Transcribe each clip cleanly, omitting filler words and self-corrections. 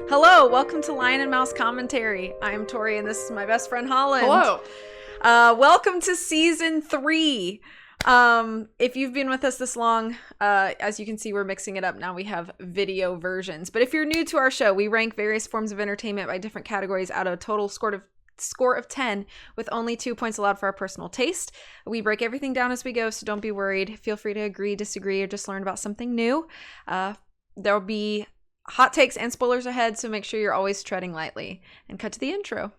Hello, welcome to Lion and Mouse Commentary. I'm Tori and this is my best friend Holland. Hello. Welcome to season 3. If you've been with us this long, as you can see, we're mixing it up now. We have video versions. But if you're new to our show, we rank various forms of entertainment by different categories out of a total score of 10 with only 2 points allowed for our personal taste. We break everything down as we go, so don't be worried. Feel free to agree, disagree, or just learn about something new. There'll be hot takes and spoilers ahead, so make sure you're always treading lightly. And cut to the intro.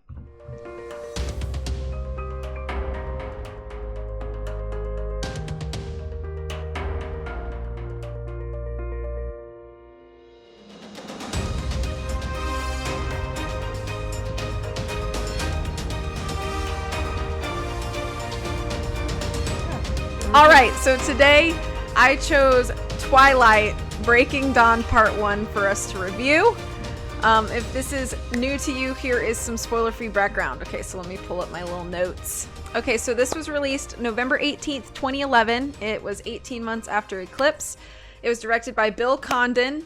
All right, so today I chose Twilight Breaking Dawn Part 1 for us to review. If this is new to you, here is some spoiler-free background. Okay, so let me pull up my little notes. Okay, so this was released November 18th, 2011. It was 18 months after Eclipse. It was directed by Bill Condon.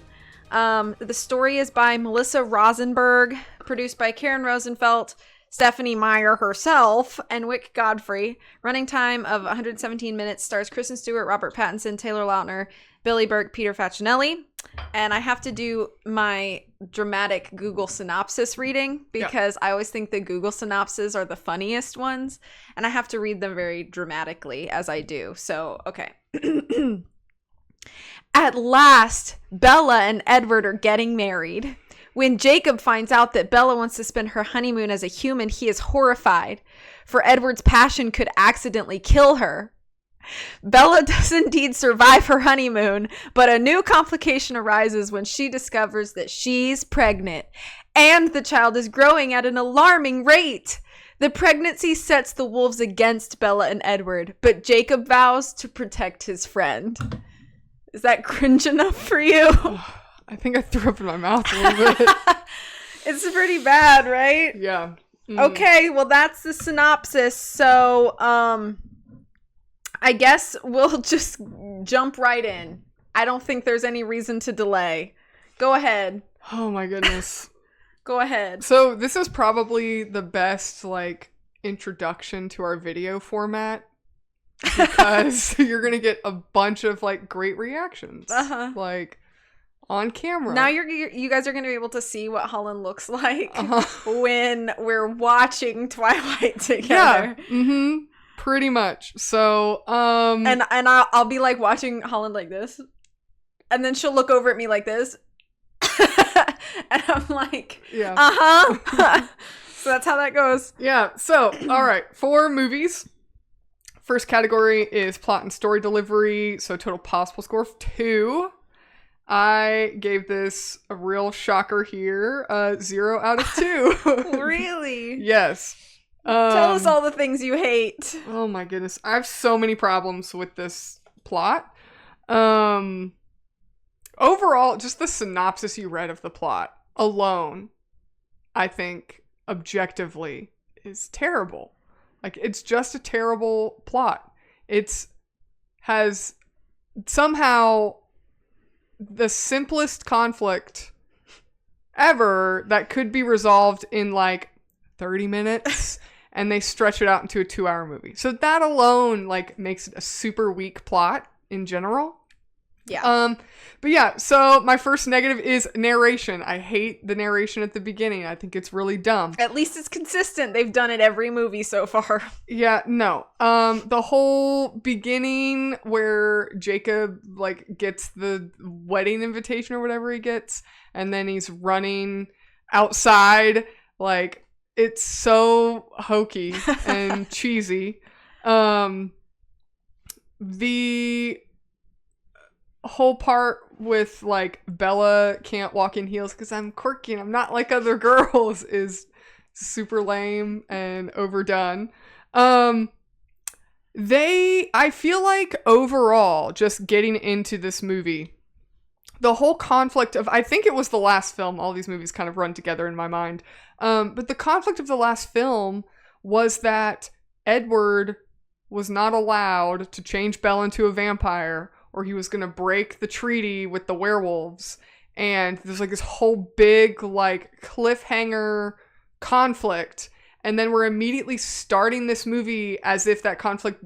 The story is by Melissa Rosenberg, produced by Karen Rosenfeld, Stephanie Meyer herself, and Wick Godfrey. Running time of 117 minutes. Stars Kristen Stewart, Robert Pattinson, Taylor Lautner, Billy Burke, Peter Facinelli. And I have to do my dramatic Google synopsis reading because I always think the Google synopses are the funniest ones. And I have to read them very dramatically as I do. So, okay. At last, Bella and Edward are getting married. When Jacob finds out that Bella wants to spend her honeymoon as a human, he is horrified, for Edward's passion could accidentally kill her. Bella does indeed survive her honeymoon, but a new complication arises when she discovers that she's pregnant, and the child is growing at an alarming rate. The pregnancy sets the wolves against Bella and Edward, but Jacob vows to protect his friend. Is that cringe enough for you? I think I threw up in my mouth a little bit. It's pretty bad, right? Yeah. Okay, well that's the synopsis. So, I guess we'll just jump right in. I don't think there's any reason to delay. Go ahead. Oh my goodness. Go ahead. So this is probably the best, introduction to our video format. Because you're going to get a bunch of, great reactions. Uh-huh. On camera. Now you guys are going to be able to see what Holland looks like when we're watching Twilight together. Yeah. Mm-hmm. Pretty much. So, and I'll be watching Holland like this, and then she'll look over at me like this, and I'm like, yeah, So that's how that goes. Yeah. So, all right, 4 movies. First category is plot and story delivery. So total possible score of 2. I gave this a real shocker here. 0 out of 2. Really? Yes. Tell us all the things you hate. Oh my goodness. I have so many problems with this plot. Overall, just the synopsis you read of the plot alone, I think, objectively, is terrible. It's just a terrible plot. Has somehow the simplest conflict ever that could be resolved in 30 minutes. And they stretch it out into a 2-hour movie. So that alone, makes it a super weak plot in general. Yeah. But yeah, so my first negative is narration. I hate the narration at the beginning. I think it's really dumb. At least it's consistent. They've done it every movie so far. Yeah, no. The whole beginning where Jacob, gets the wedding invitation or whatever he gets, and then he's running outside, it's so hokey and cheesy. The whole part with Bella can't walk in heels because I'm quirky and I'm not like other girls is super lame and overdone. I feel overall, just getting into this movie, the whole conflict of, I think it was the last film, all these movies kind of run together in my mind. But the conflict of the last film was that Edward was not allowed to change Belle into a vampire, or he was going to break the treaty with the werewolves. and there's like this whole big like cliffhanger conflict, and then we're immediately starting this movie as if that conflict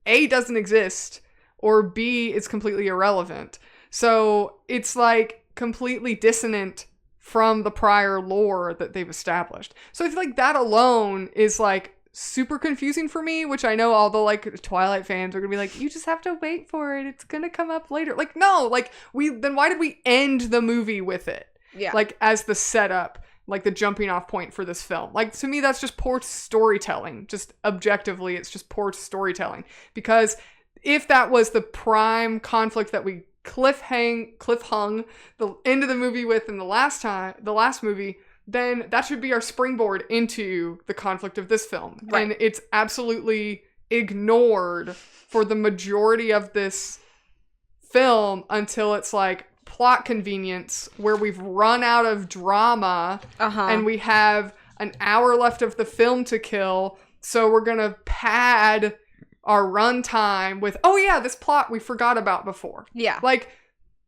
A, doesn't exist, or B, is completely irrelevant. So it's like completely dissonant from the prior lore that they've established. So I feel like that alone is like super confusing for me, which I know all the like Twilight fans are gonna be like, you just have to wait for it, it's gonna come up later. Like, no, like then why did we end the movie with it? Yeah. Like as the setup, like the jumping off point for this film. Like, to me, that's just poor storytelling. Just objectively, it's just poor storytelling. Because if that was the prime conflict that we cliffhung the end of the movie with in the last movie, then that should be our springboard into the conflict of this film. Right. And it's absolutely ignored for the majority of this film until it's like plot convenience where we've run out of drama and we have an hour left of the film to kill, so we're gonna pad our runtime with, oh yeah, this plot we forgot about before. Yeah. Like,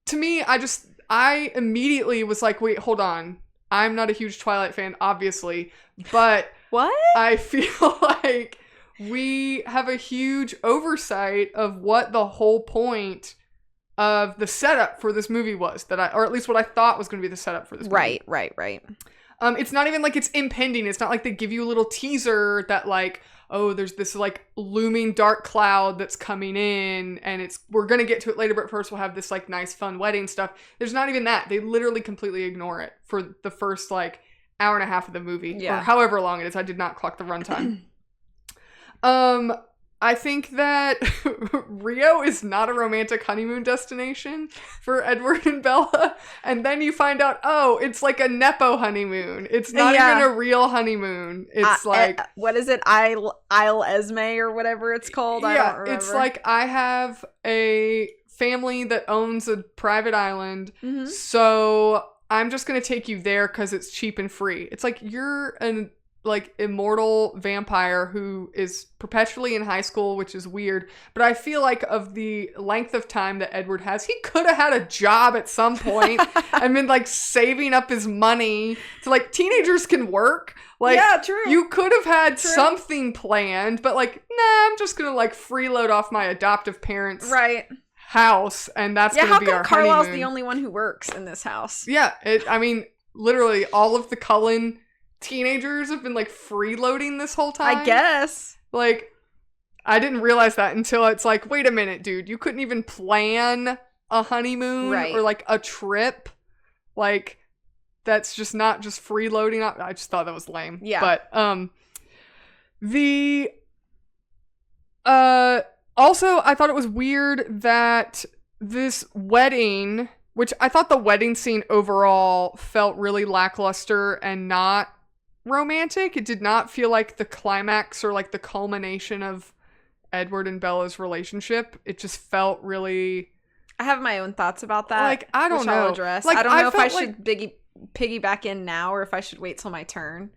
to me, I immediately was like, wait, hold on, I'm not a huge Twilight fan, obviously, but what? I feel like we have a huge oversight of what the whole point of the setup for this movie was, or at least what I thought was going to be the setup for this movie. Right. It's not even like it's impending. It's not like they give you a little teaser that like, oh, there's this like looming dark cloud that's coming in, and we're going to get to it later, but first we'll have this like nice fun wedding stuff. There's not even that. They literally completely ignore it for the first like hour and a half of the movie, or however long it is. I did not clock the runtime. I think that Rio is not a romantic honeymoon destination for Edward and Bella. And then you find out, oh, it's like a Nepo honeymoon. It's not even a real honeymoon. It's what is it? Isle Esme or whatever it's called? I don't remember. It's like, I have a family that owns a private island. Mm-hmm. So I'm just going to take you there because it's cheap and free. It's like, you're an like immortal vampire who is perpetually in high school, which is weird, but I feel like of the length of time that Edward has, he could have had a job at some point and been like saving up his money to, like, teenagers can work, like, yeah, true, you could have had something planned, but like, nah, I'm just gonna like freeload off my adoptive parents house, and that's gonna be our honeymoon. Carlisle's the only one who works in this house? I mean, literally all of the Cullen teenagers have been like freeloading this whole time, I guess. Like, I didn't realize that until it's like, wait a minute, dude, you couldn't even plan a honeymoon or like a trip, like, that's just not just freeloading. I just thought that was lame. Yeah. But also I thought it was weird that this wedding, which I thought the wedding scene overall felt really lackluster and not romantic. It did not feel like the climax or like the culmination of Edward and Bella's relationship. It just felt really... I have my own thoughts about that. Like, I don't know. I'll address. Like, I don't know if I should piggyback in now or if I should wait till my turn.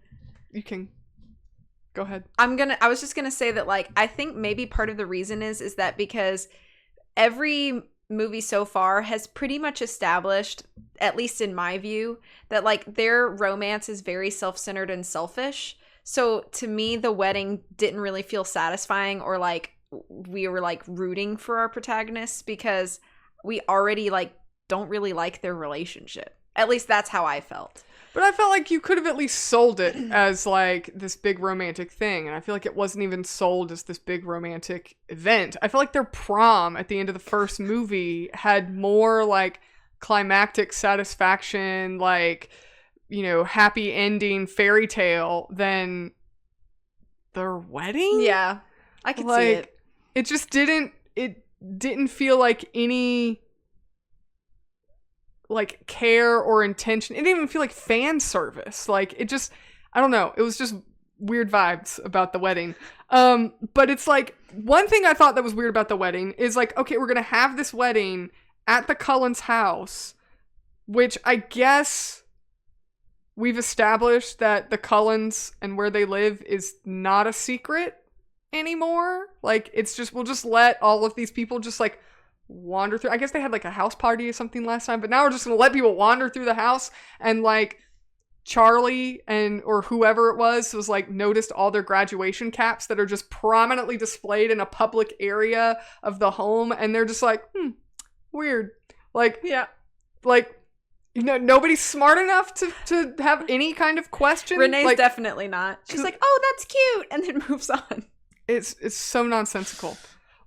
You can go ahead. I was just gonna say that, like, I think maybe part of the reason is that because every movie so far has pretty much established, at least in my view, that like their romance is very self-centered and selfish. So to me, the wedding didn't really feel satisfying, or like we were like rooting for our protagonists because we already like don't really like their relationship. At least that's how I felt. But I felt like you could have at least sold it as like this big romantic thing. And I feel like it wasn't even sold as this big romantic event. I feel like their prom at the end of the first movie had more like climactic satisfaction, like, you know, happy ending fairy tale than their wedding. Yeah, I could see it. It just didn't feel like any like care or intention. It didn't even feel like fan service. Like, it just, I don't know. It was just weird vibes about the wedding. But it's like, one thing I thought that was weird about the wedding is like, okay, we're going to have this wedding at the Cullens' house, which I guess we've established that the Cullens and where they live is not a secret anymore. Like, it's just, we'll just let all of these people just like wander through. I guess they had like a house party or something last time, but now we're just gonna let people wander through the house, and like Charlie or whoever it was like noticed all their graduation caps that are just prominently displayed in a public area of the home, and they're just like, weird. Like, yeah, like, nobody's smart enough to have any kind of question. Renee's like, definitely not. She's like, oh, that's cute, and then moves on. It's so nonsensical.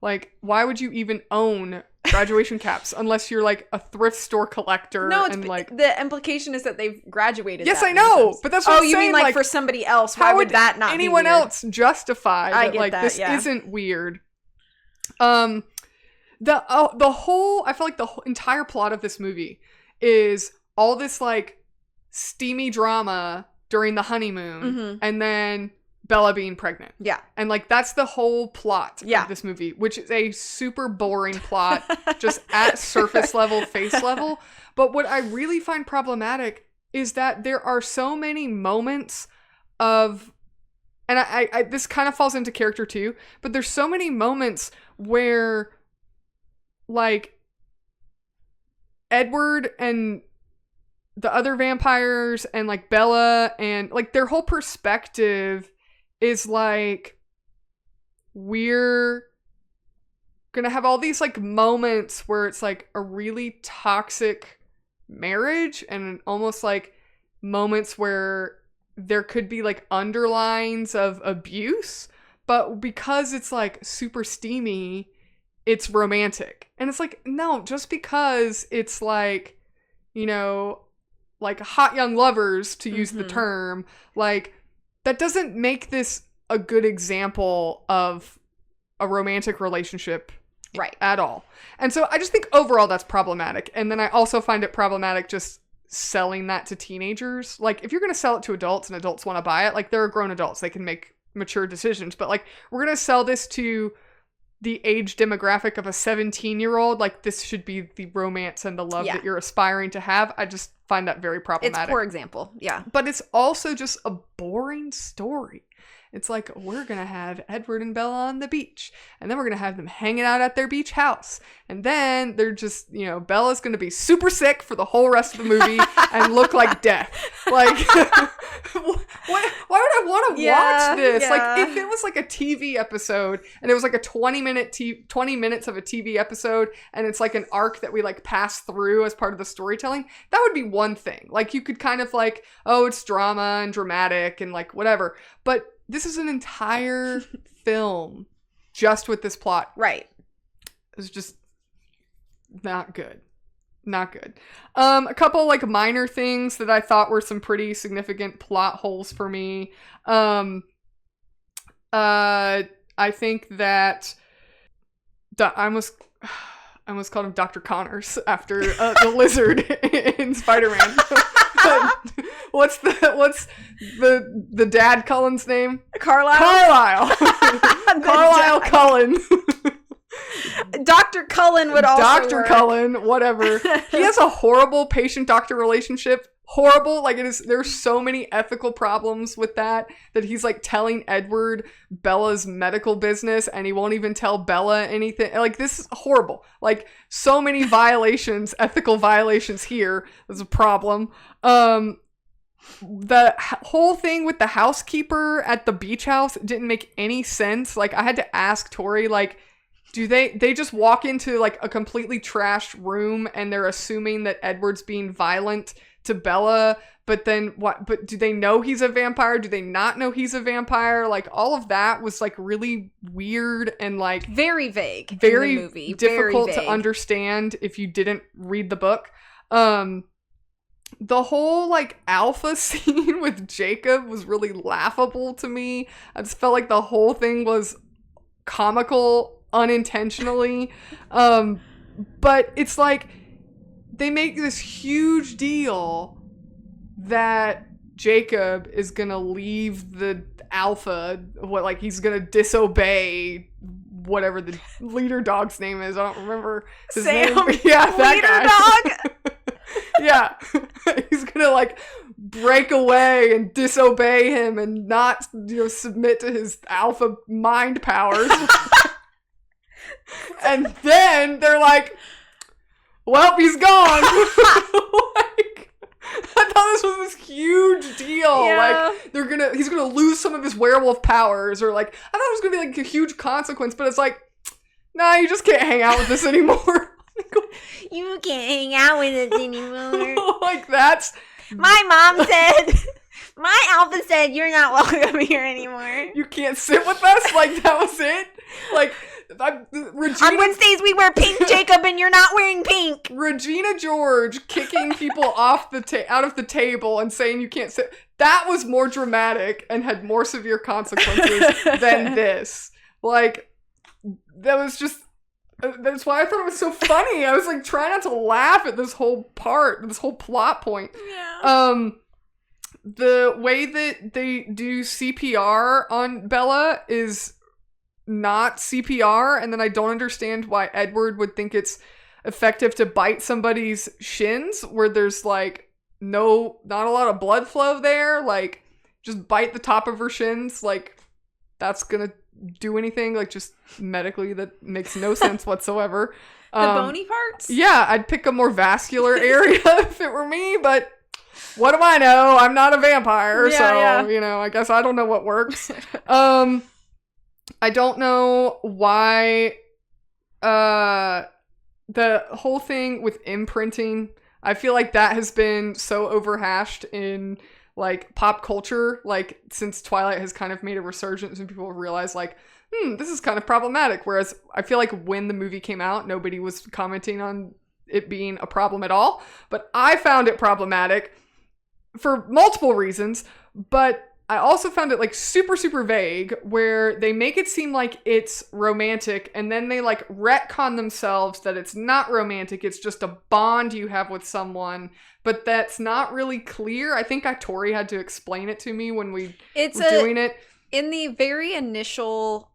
Like, why would you even own graduation caps unless you're like a thrift store collector? No, and like the implication is that they've graduated. Yes, I know, but that's what I'm saying. You mean like for somebody else? Why would that not anyone be weird? else justify that? Like this isn't weird. The whole I feel like the whole entire plot of this movie is all this like steamy drama during the honeymoon, and then Bella being pregnant. Yeah. And like that's the whole plot of this movie, which is a super boring plot, just at surface level, face level. But what I really find problematic is that there are so many moments of, and I this kind of falls into character too, but there's so many moments where like Edward and the other vampires and like Bella and like their whole perspective is like, we're gonna have all these like moments where it's like a really toxic marriage, and almost like moments where there could be like underlines of abuse, but because it's like super steamy, it's romantic. And it's like, no, just because it's like, like hot young lovers, to use the term, like that doesn't make this a good example of a romantic relationship at all. And so I just think overall that's problematic. And then I also find it problematic just selling that to teenagers. Like if you're going to sell it to adults and adults want to buy it, like they're grown adults, they can make mature decisions. But like we're going to sell this to the age demographic of a 17-year-old, like this should be the romance and the love that you're aspiring to have. I just find that very problematic. It's a poor example, yeah. But it's also just a boring story. It's like, we're going to have Edward and Bella on the beach, and then we're going to have them hanging out at their beach house. And then they're just, Bella's going to be super sick for the whole rest of the movie and look like death. Like, why would I want to watch this? Yeah. Like, if it was like a TV episode and it was like a 20 minutes of a TV episode, and it's like an arc that we like pass through as part of the storytelling, that would be one thing. Like, you could kind of like, oh, it's drama and dramatic and like whatever. But this is an entire film just with this plot. Right. It's just not good. Not good. A couple like minor things that I thought were some pretty significant plot holes for me. I think that I almost called him Dr. Connors after the lizard in Spider-Man. What's the dad Cullen's name? Carlisle. Carlisle Cullen. Dr. Cullen would also Dr. work. Cullen, whatever. He has a horrible patient-doctor relationship. Horrible. Like, there's so many ethical problems with that he's like telling Edward Bella's medical business, and he won't even tell Bella anything. Like, this is horrible. Like, so many violations, ethical violations here. There's a problem. The whole thing with the housekeeper at the beach house didn't make any sense. Like, I had to ask Tori, like, do they just walk into like a completely trashed room and they're assuming that Edward's being violent to Bella, but then what? But do they know he's a vampire? Do they not know he's a vampire? Like, all of that was like really weird and like very vague. Very in the movie. difficult Very to understand if you didn't read the book. The whole like alpha scene with Jacob was really laughable to me. I just felt like the whole thing was comical unintentionally. But it's like they make this huge deal that Jacob is gonna leave the alpha, like he's gonna disobey whatever the leader dog's name is. I don't remember his Sam. name. Yeah, that Leader guy. Yeah. He's gonna like break away and disobey him and not, submit to his alpha mind powers. And then they're like, well, he's gone. Like, I thought this was this huge deal. Yeah. Like, he's gonna lose some of his werewolf powers, or like, I thought it was gonna be like a huge consequence, but it's like, nah, you just can't hang out with this anymore. You can't hang out with us anymore. Like, that's... My mom said, my alpha said, you're not welcome here anymore. You can't sit with us? Like, that was it? Like, Regina... On Wednesdays we wear pink, Jacob, and you're not wearing pink. Regina George kicking people off out of the table and saying you can't sit. That was more dramatic and had more severe consequences than this. Like, that was just... That's why I thought it was so funny. I was like trying not to laugh at this whole plot point. Yeah. The way that they do CPR on Bella is not CPR, and then I don't understand why Edward would think it's effective to bite somebody's shins where there's like not a lot of blood flow there. Like, just bite the top of her shins, like that's gonna do anything. Like, just medically that makes no sense whatsoever. The bony parts? Yeah, I'd pick a more vascular area if it were me, but what do I know? I'm not a vampire, you know, I guess I don't know what works. I don't know why the whole thing with imprinting, I feel like that has been so overhashed in like pop culture, like since Twilight has kind of made a resurgence and people realize like, this is kind of problematic. Whereas I feel like when the movie came out, nobody was commenting on it being a problem at all. But I found it problematic for multiple reasons. But I also found it like super, super vague, where they make it seem like it's romantic and then they like retcon themselves that it's not romantic. It's just a bond you have with someone, but that's not really clear. I think Tori had to explain it to me when we were doing it. In the very initial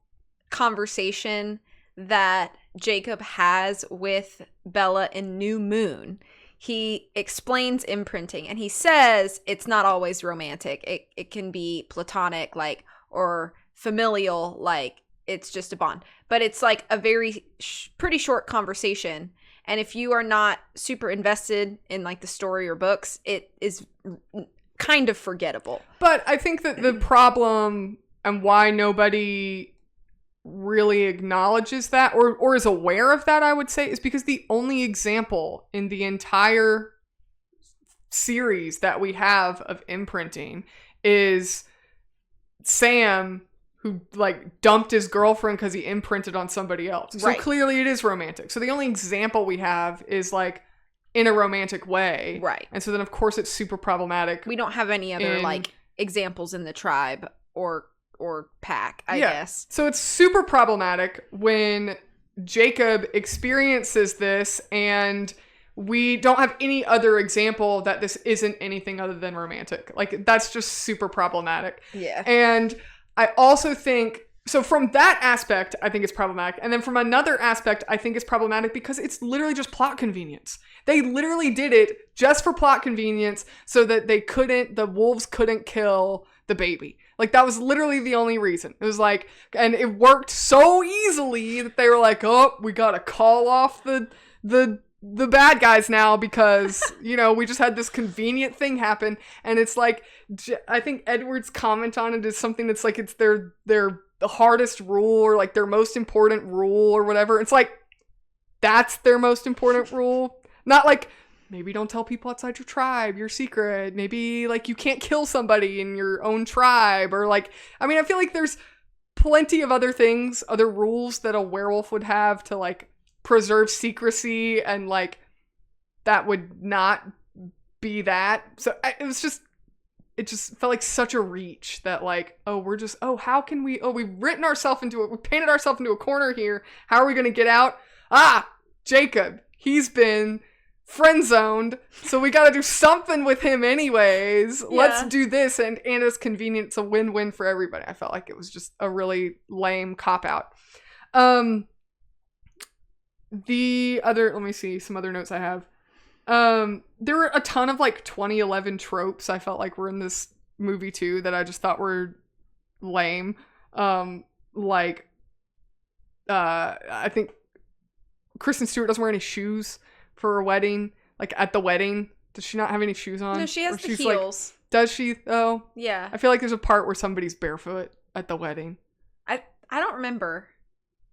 conversation that Jacob has with Bella in New Moon, he explains imprinting and he says it's not always romantic. It can be platonic, like, or familial, like it's just a bond. But it's like a very pretty short conversation. And if you are not super invested in like the story or books, it is kind of forgettable. But I think that the problem and why nobody really acknowledges that or is aware of that, I would say, is because the only example in the entire series that we have of imprinting is Sam, who like dumped his girlfriend because he imprinted on somebody else. So clearly it is romantic. So the only example we have is like in a romantic way. Right. And so then of course it's super problematic. We don't have any other like examples in the tribe or pack, I guess. So it's super problematic when Jacob experiences this and we don't have any other example that this isn't anything other than romantic. Like, that's just super problematic. Yeah. And I also think, so from that aspect, I think it's problematic. And then from another aspect, I think it's problematic because it's literally just plot convenience. They literally did it just for plot convenience so that the wolves couldn't kill the baby. Like, that was literally the only reason. It was like, and it worked so easily that they were like, oh, we gotta call off the bad guys now because, you know, we just had this convenient thing happen. And it's like, I think Edward's comment on it is something that's like, it's their the hardest rule or like their most important rule or whatever. It's like, that's their most important rule. Not like, maybe don't tell people outside your tribe your secret. Maybe like you can't kill somebody in your own tribe, or like, I mean, I feel like there's plenty of other things, other rules that a werewolf would have to like preserve secrecy, and like that would not be that. So it just felt like such a reach that like, how can we, we've painted ourselves into a corner here. How are we going to get out? Jacob, he's been friend zoned, so we got to do something with him anyways. Yeah. Let's do this, and it's convenient. It's a win-win for everybody. I felt like it was just a really lame cop-out. The other, let me see some other notes I have. There were a ton of like 2011 tropes I felt like were in this movie too that I just thought were lame. Like I think Kristen Stewart doesn't wear any shoes for her wedding. Like at the wedding, does she not have any shoes on? No, she has Or the she's heels. Like, does she though? Yeah. I feel like there's a part where somebody's barefoot at the wedding. I don't remember.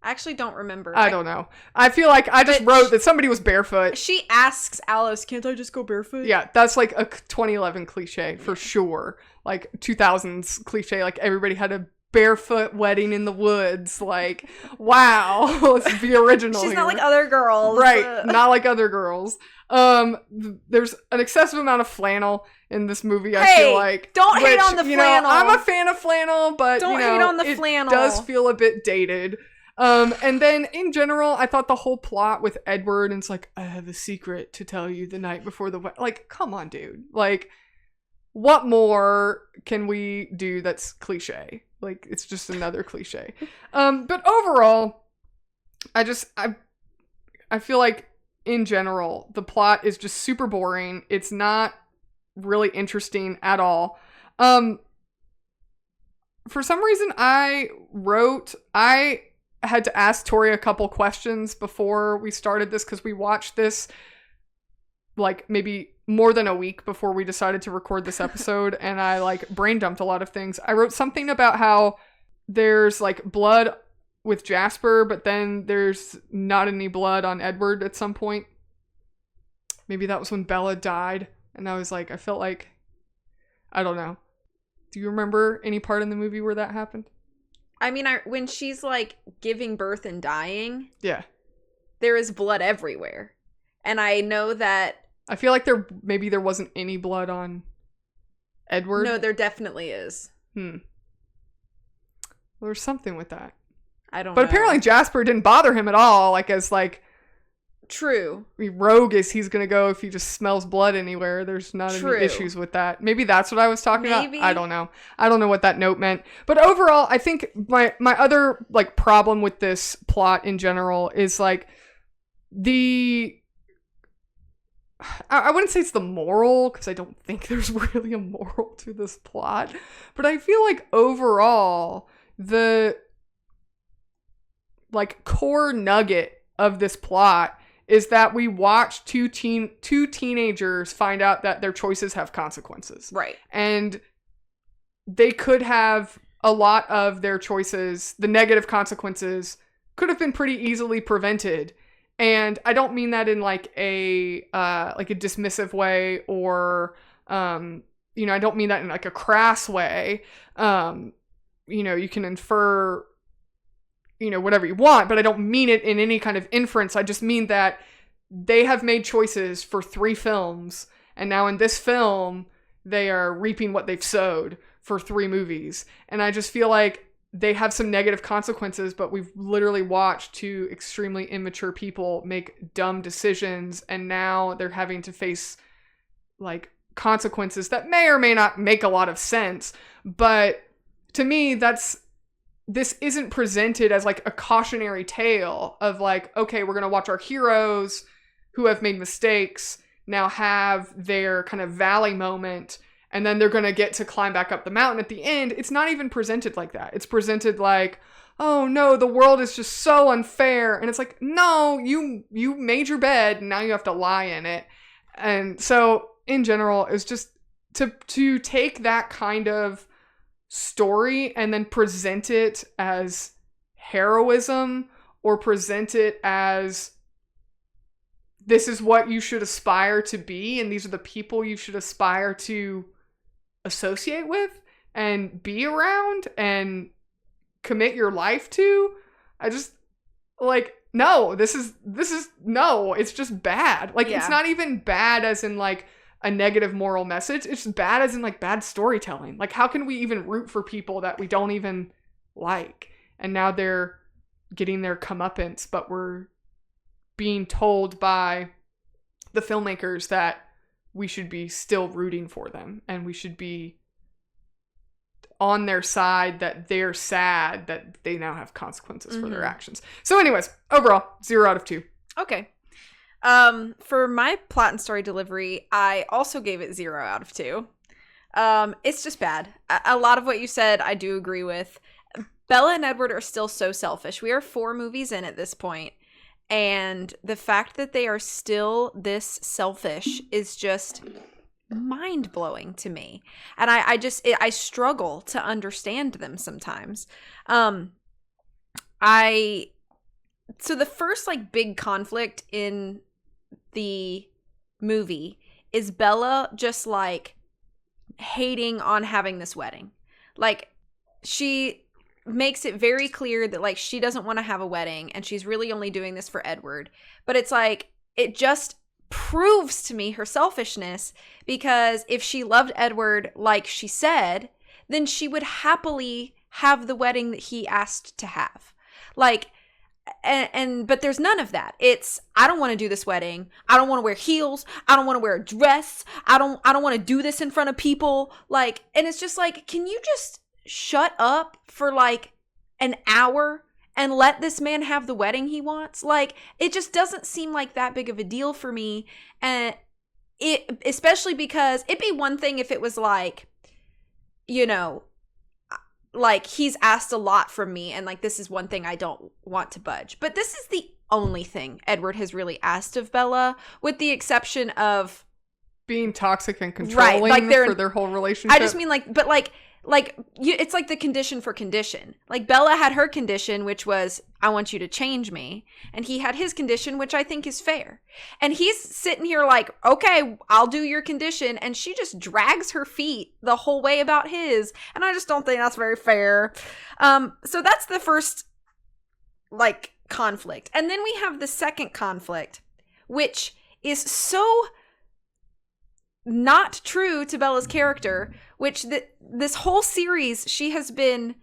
I actually don't remember. I don't know. I feel like I just wrote that somebody was barefoot. She asks Alice, "Can't I just go barefoot?" Yeah, that's like a 2011 cliche for sure. Like 2000s cliche. Like everybody had a barefoot wedding in the woods. Like, wow, let's be original. She's here. not like other girls. Right, not like other girls. There's an excessive amount of flannel in this movie. I feel like don't hate on the flannel. I'm a fan of flannel, but Don't hate on the flannel. It does feel a bit dated. And then in general, I thought the whole plot with Edward and it's like, I have a secret to tell you the night before the wedding. Like, come on, dude. Like, what more can we do that's cliche? Like, it's just another cliche. But overall, I feel like in general, the plot is just super boring. It's not really interesting at all. For some reason, I had to ask Tori a couple questions before we started this because we watched this like maybe more than a week before we decided to record this episode, and I like brain dumped a lot of things. I wrote something about how there's like blood with Jasper, but then there's not any blood on Edward at some point. Maybe that was when Bella died, and I was like, I felt like, I don't know. Do you remember any part in the movie where that happened? I mean, when she's like giving birth and dying, yeah, there is blood everywhere. And I know that I feel like there wasn't any blood on Edward. No, there definitely is. Well, there's something with that. I don't know. But apparently Jasper didn't bother him at all, like as like true. Rogue is he's gonna go if he just smells blood anywhere. There's not any issues with that. Maybe that's what I was talking about. I don't know. I don't know what that note meant. But overall, I think my other like problem with this plot in general is like I wouldn't say it's the moral, because I don't think there's really a moral to this plot. But I feel like overall, the like core nugget of this plot is that we watch two teenagers find out that their choices have consequences. Right. And they could have a lot of their choices, the negative consequences, could have been pretty easily prevented. And I don't mean that in like a dismissive way or, I don't mean that in like a crass way. You can infer, whatever you want, but I don't mean it in any kind of inference. I just mean that they have made choices for 3 films. And now in this film, they are reaping what they've sowed for 3 movies. And I just feel like they have some negative consequences, but we've literally watched 2 extremely immature people make dumb decisions, and now they're having to face like consequences that may or may not make a lot of sense. But to me, this isn't presented as like a cautionary tale of like, okay, we're gonna watch our heroes who have made mistakes now have their kind of valley moment, and then they're going to get to climb back up the mountain at the end. It's not even presented like that. It's presented like, oh no, the world is just so unfair. And it's like, no, you made your bed and now you have to lie in it. And so in general, it's just to take that kind of story and then present it as heroism or present it as this is what you should aspire to be and these are the people you should aspire to associate with and be around and commit your life to. I just like, no, this is no, it's just bad. Like, It's not even bad as in like a negative moral message. It's just bad as in like bad storytelling. Like, how can we even root for people that we don't even like? And now they're getting their comeuppance, but we're being told by the filmmakers that we should be still rooting for them and we should be on their side, that they're sad that they now have consequences for their actions. So anyways, overall, 0 out of 2. Okay. For my plot and story delivery, I also gave it 0 out of 2. It's just bad. A lot of what you said, I do agree with. Bella and Edward are still so selfish. We are 4 movies in at this point, and the fact that they are still this selfish is just mind-blowing to me. And I struggle to understand them sometimes. So the first like big conflict in the movie is Bella just like hating on having this wedding. Like, she makes it very clear that like she doesn't want to have a wedding and she's really only doing this for Edward. But it's like, it just proves to me her selfishness, because if she loved Edward like she said, then she would happily have the wedding that he asked to have. Like, but there's none of that. It's, I don't want to do this wedding. I don't want to wear heels. I don't want to wear a dress. I don't want to do this in front of people. Like, and it's just like, can you just shut up for like an hour and let this man have the wedding he wants? Like, it just doesn't seem like that big of a deal for me. And it, especially because it'd be one thing if it was like, you know, like he's asked a lot from me and like this is one thing I don't want to budge. But this is the only thing Edward has really asked of Bella, with the exception of being toxic and controlling, right, like for their whole relationship. I just mean like, but like it's like the condition for condition. Like, Bella had her condition, which was, I want you to change me. And he had his condition, which I think is fair. And he's sitting here like, okay, I'll do your condition. And she just drags her feet the whole way about his. And I just don't think that's very fair. So that's the first like conflict. And then we have the second conflict, which is so not true to Bella's character, which this whole series, she has been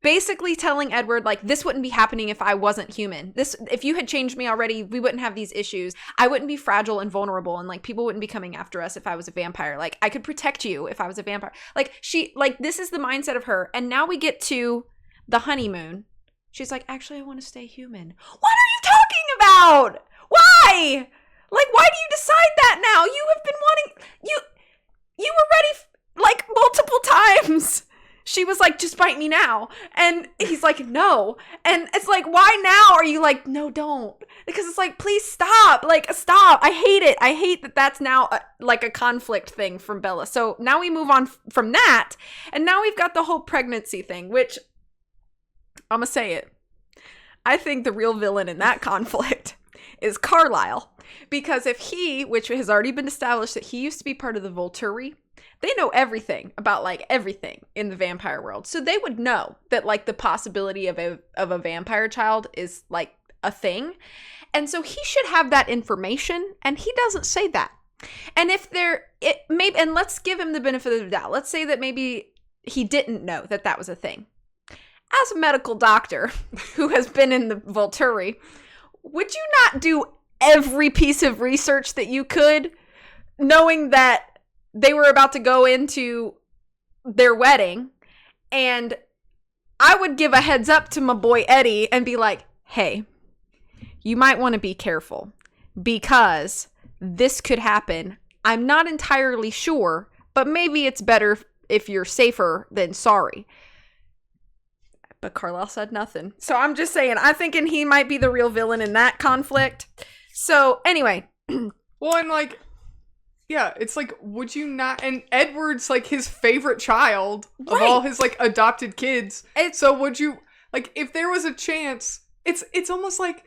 basically telling Edward, like, this wouldn't be happening if I wasn't human. If you had changed me already, we wouldn't have these issues. I wouldn't be fragile and vulnerable, and like people wouldn't be coming after us if I was a vampire. Like, I could protect you if I was a vampire. Like, this is the mindset of her. And now we get to the honeymoon. She's like, actually, I want to stay human. What are you talking about? Why? Like, why do you decide that now? You have been wanting, you were ready, like, multiple times. She was like, just bite me now. And he's like, no. And it's like, why now are you like, no, don't? Because it's like, please stop. Like, stop. I hate it. I hate that that's now like a conflict thing from Bella. So now we move on from that. And now we've got the whole pregnancy thing, which I'm going to say it. I think the real villain in that conflict is Carlisle. Because if he, which has already been established that he used to be part of the Volturi, they know everything about like everything in the vampire world. So they would know that like the possibility of a vampire child is like a thing. And so he should have that information, and he doesn't say that. And and let's give him the benefit of the doubt. Let's say that maybe he didn't know that that was a thing. As a medical doctor who has been in the Volturi, would you not do every piece of research that you could, knowing that they were about to go into their wedding? And I would give a heads up to my boy Eddie and be like, hey, you might want to be careful because this could happen. I'm not entirely sure, but maybe it's better if you're safer than sorry. But Carlisle said nothing. So I'm just saying, I'm thinking he might be the real villain in that conflict. So anyway. Well, and like, yeah, it's like, would you not? And Edward's like his favorite child of all his like adopted kids. So would you, like, if there was a chance, it's almost like,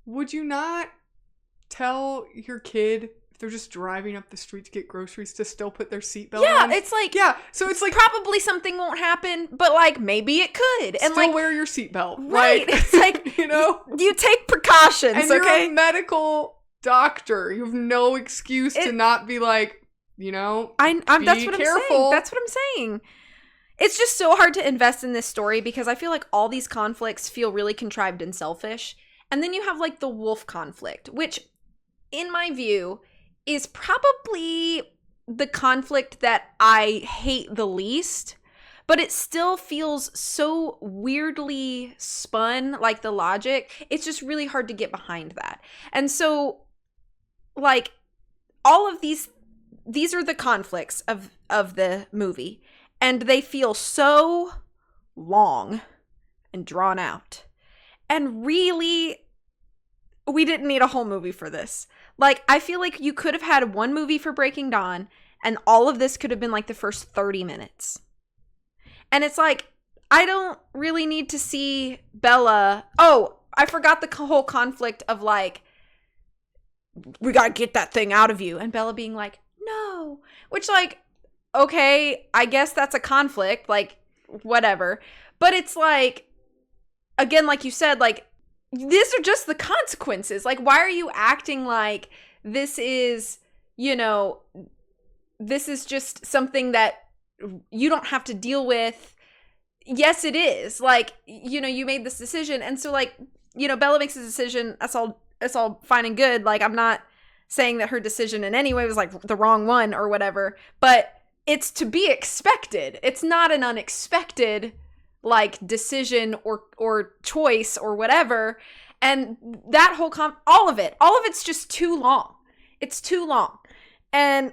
would you not tell your kid if they're just driving up the street to get groceries to still put their seatbelt on? Yeah, it's like, yeah. So it's like probably something won't happen, but like maybe it could. And still like, wear your seatbelt, right? It's like, you know, you take precautions. And okay, you're a medical doctor. You have no excuse to not be like, you know, I'm that's what careful. I'm saying. That's what I'm saying. It's just so hard to invest in this story because I feel like all these conflicts feel really contrived and selfish. And then you have like the wolf conflict, which in my view is probably the conflict that I hate the least, but it still feels so weirdly spun, like the logic. It's just really hard to get behind that. And so like all of these are the conflicts of the movie, and they feel so long and drawn out. And really, we didn't need a whole movie for this. Like, I feel like you could have had one movie for Breaking Dawn, and all of this could have been like the first 30 minutes. And it's like, I don't really need to see Bella. Oh, I forgot the whole conflict of like, we gotta get that thing out of you. And Bella being like, no. Which, like, okay, I guess that's a conflict. Like, whatever. But it's like, again, like you said, like, these are just the consequences. Like, why are you acting like this is, you know, this is just something that you don't have to deal with? Yes, it is. Like, you know, you made this decision. And so, like, you know, Bella makes a decision. That's all fine and good. Like, I'm not saying that her decision in any way was like the wrong one or whatever, but it's to be expected. It's not an unexpected like decision or choice or whatever. And that whole all of it's just too long. It's too long. And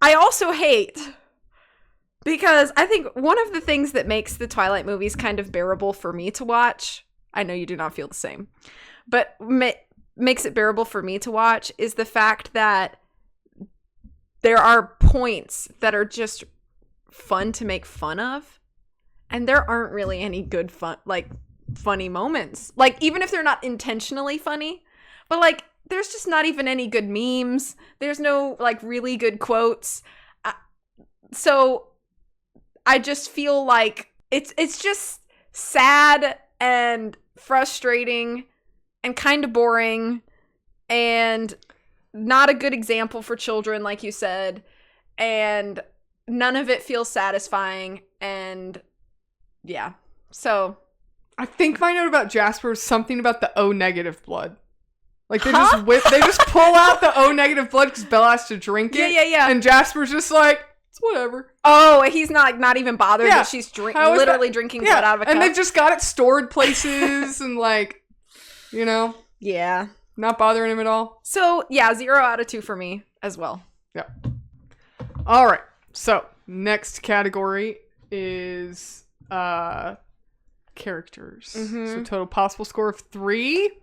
I also hate, because I think one of the things that makes the Twilight movies kind of bearable for me to watch, I know you do not feel the same, but makes it bearable for me to watch is the fact that there are points that are just fun to make fun of. And there aren't really any good funny moments. Like, even if they're not intentionally funny, but like, there's just not even any good memes. There's no like really good quotes. So I just feel like it's just sad and frustrating and kind of boring and not a good example for children, like you said. And none of it feels satisfying. And yeah. So I think my note about Jasper is something about the O negative blood. Like, they just pull out the O negative blood because Bella has to drink it. Yeah. And Jasper's just like, it's whatever. Oh, he's not even bothered that she's literally drinking blood out of a cup. And they've just got it stored places and like, you know. Yeah. Not bothering him at all. So, yeah, 0 out of 2 for me as well. Yeah. All right. So, next category is characters. Mm-hmm. So, total possible score of 3.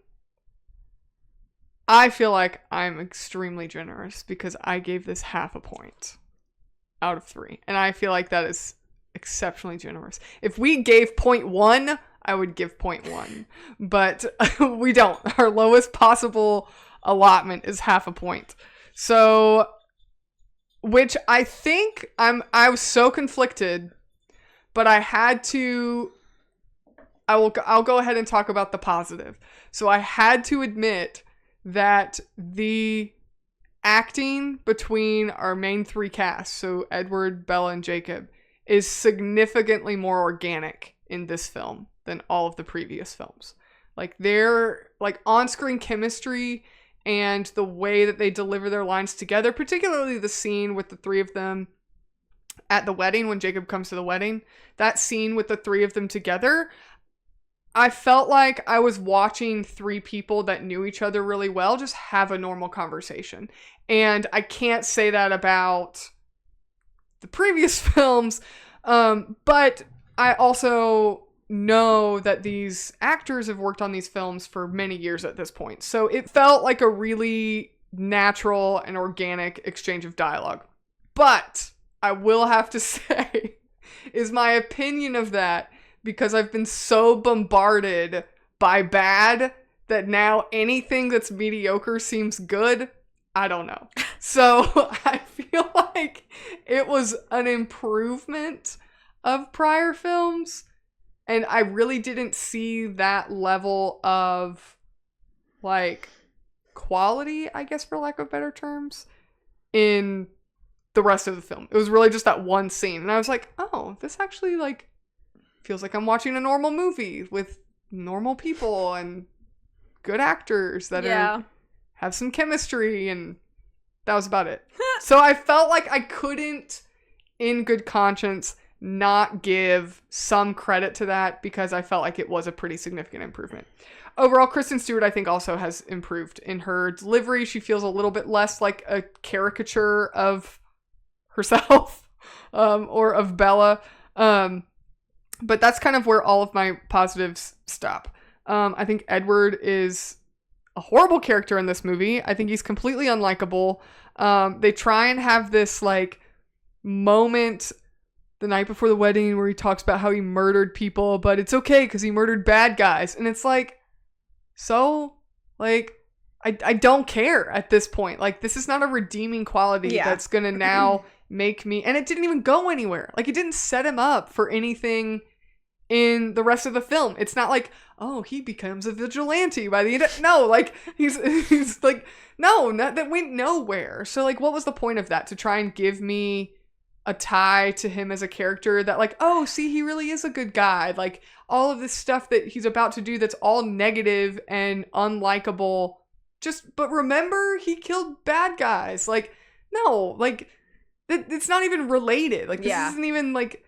I feel like I'm extremely generous because I gave this half a point out of 3. And I feel like that is exceptionally generous. If we gave 0.1, I would give 0.1. But we don't. Our lowest possible allotment is half a point. So, which I think I was so conflicted, but I had to, I'll go ahead and talk about the positive. So I had to admit that the acting between our main 3 casts, so Edward, Bella, and Jacob, is significantly more organic in this film than all of the previous films. Like, their like on-screen chemistry and the way that they deliver their lines together, particularly the scene with the 3 of them at the wedding, when Jacob comes to the wedding, that scene with the 3 of them together, I felt like I was watching 3 people that knew each other really well just have a normal conversation. And I can't say that about the previous films, but I also know that these actors have worked on these films for many years at this point. So it felt like a really natural and organic exchange of dialogue. But I will have to say, is my opinion of that, because I've been so bombarded by bad that now anything that's mediocre seems good. I don't know. So I feel like it was an improvement of prior films, and I really didn't see that level of like quality, I guess, for lack of better terms, in the rest of the film. It was really just that one scene, and I was like, oh, this actually like feels like I'm watching a normal movie with normal people and good actors that have some chemistry, and that was about it. So I felt like I couldn't, in good conscience, not give some credit to that, because I felt like it was a pretty significant improvement. Overall, Kristen Stewart, I think, also has improved in her delivery. She feels a little bit less like a caricature of herself or of Bella. But that's kind of where all of my positives stop. I think Edward is a horrible character in this movie. I think he's completely unlikable. They try and have this like moment the night before the wedding where he talks about how he murdered people, but it's okay because he murdered bad guys. And it's like, so, like, I don't care at this point. Like, this is not a redeeming quality that's going to now make me... And it didn't even go anywhere. Like, it didn't set him up for anything in the rest of the film. It's not like, oh, he becomes a vigilante by the end of... No, like, he's like, no, that went nowhere. So, like, what was the point of that? To try and give me a tie to him as a character that, like, oh, see, he really is a good guy. Like, all of this stuff that he's about to do that's all negative and unlikable... but remember, he killed bad guys. Like, no, like, it's not even related. Like, this isn't even, like,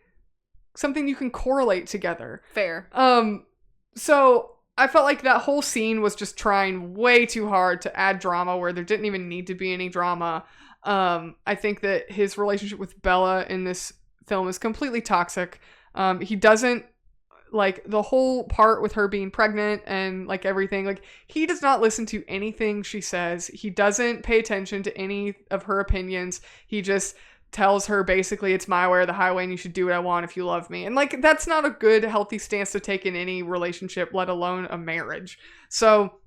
something you can correlate together. Fair. So I felt like that whole scene was just trying way too hard to add drama where there didn't even need to be any drama. I think that his relationship with Bella in this film is completely toxic. He doesn't, like, the whole part with her being pregnant and, like, everything, like, he does not listen to anything she says. He doesn't pay attention to any of her opinions. He just tells her basically, it's my way or the highway and you should do what I want if you love me. And, like, that's not a good, healthy stance to take in any relationship, let alone a marriage. So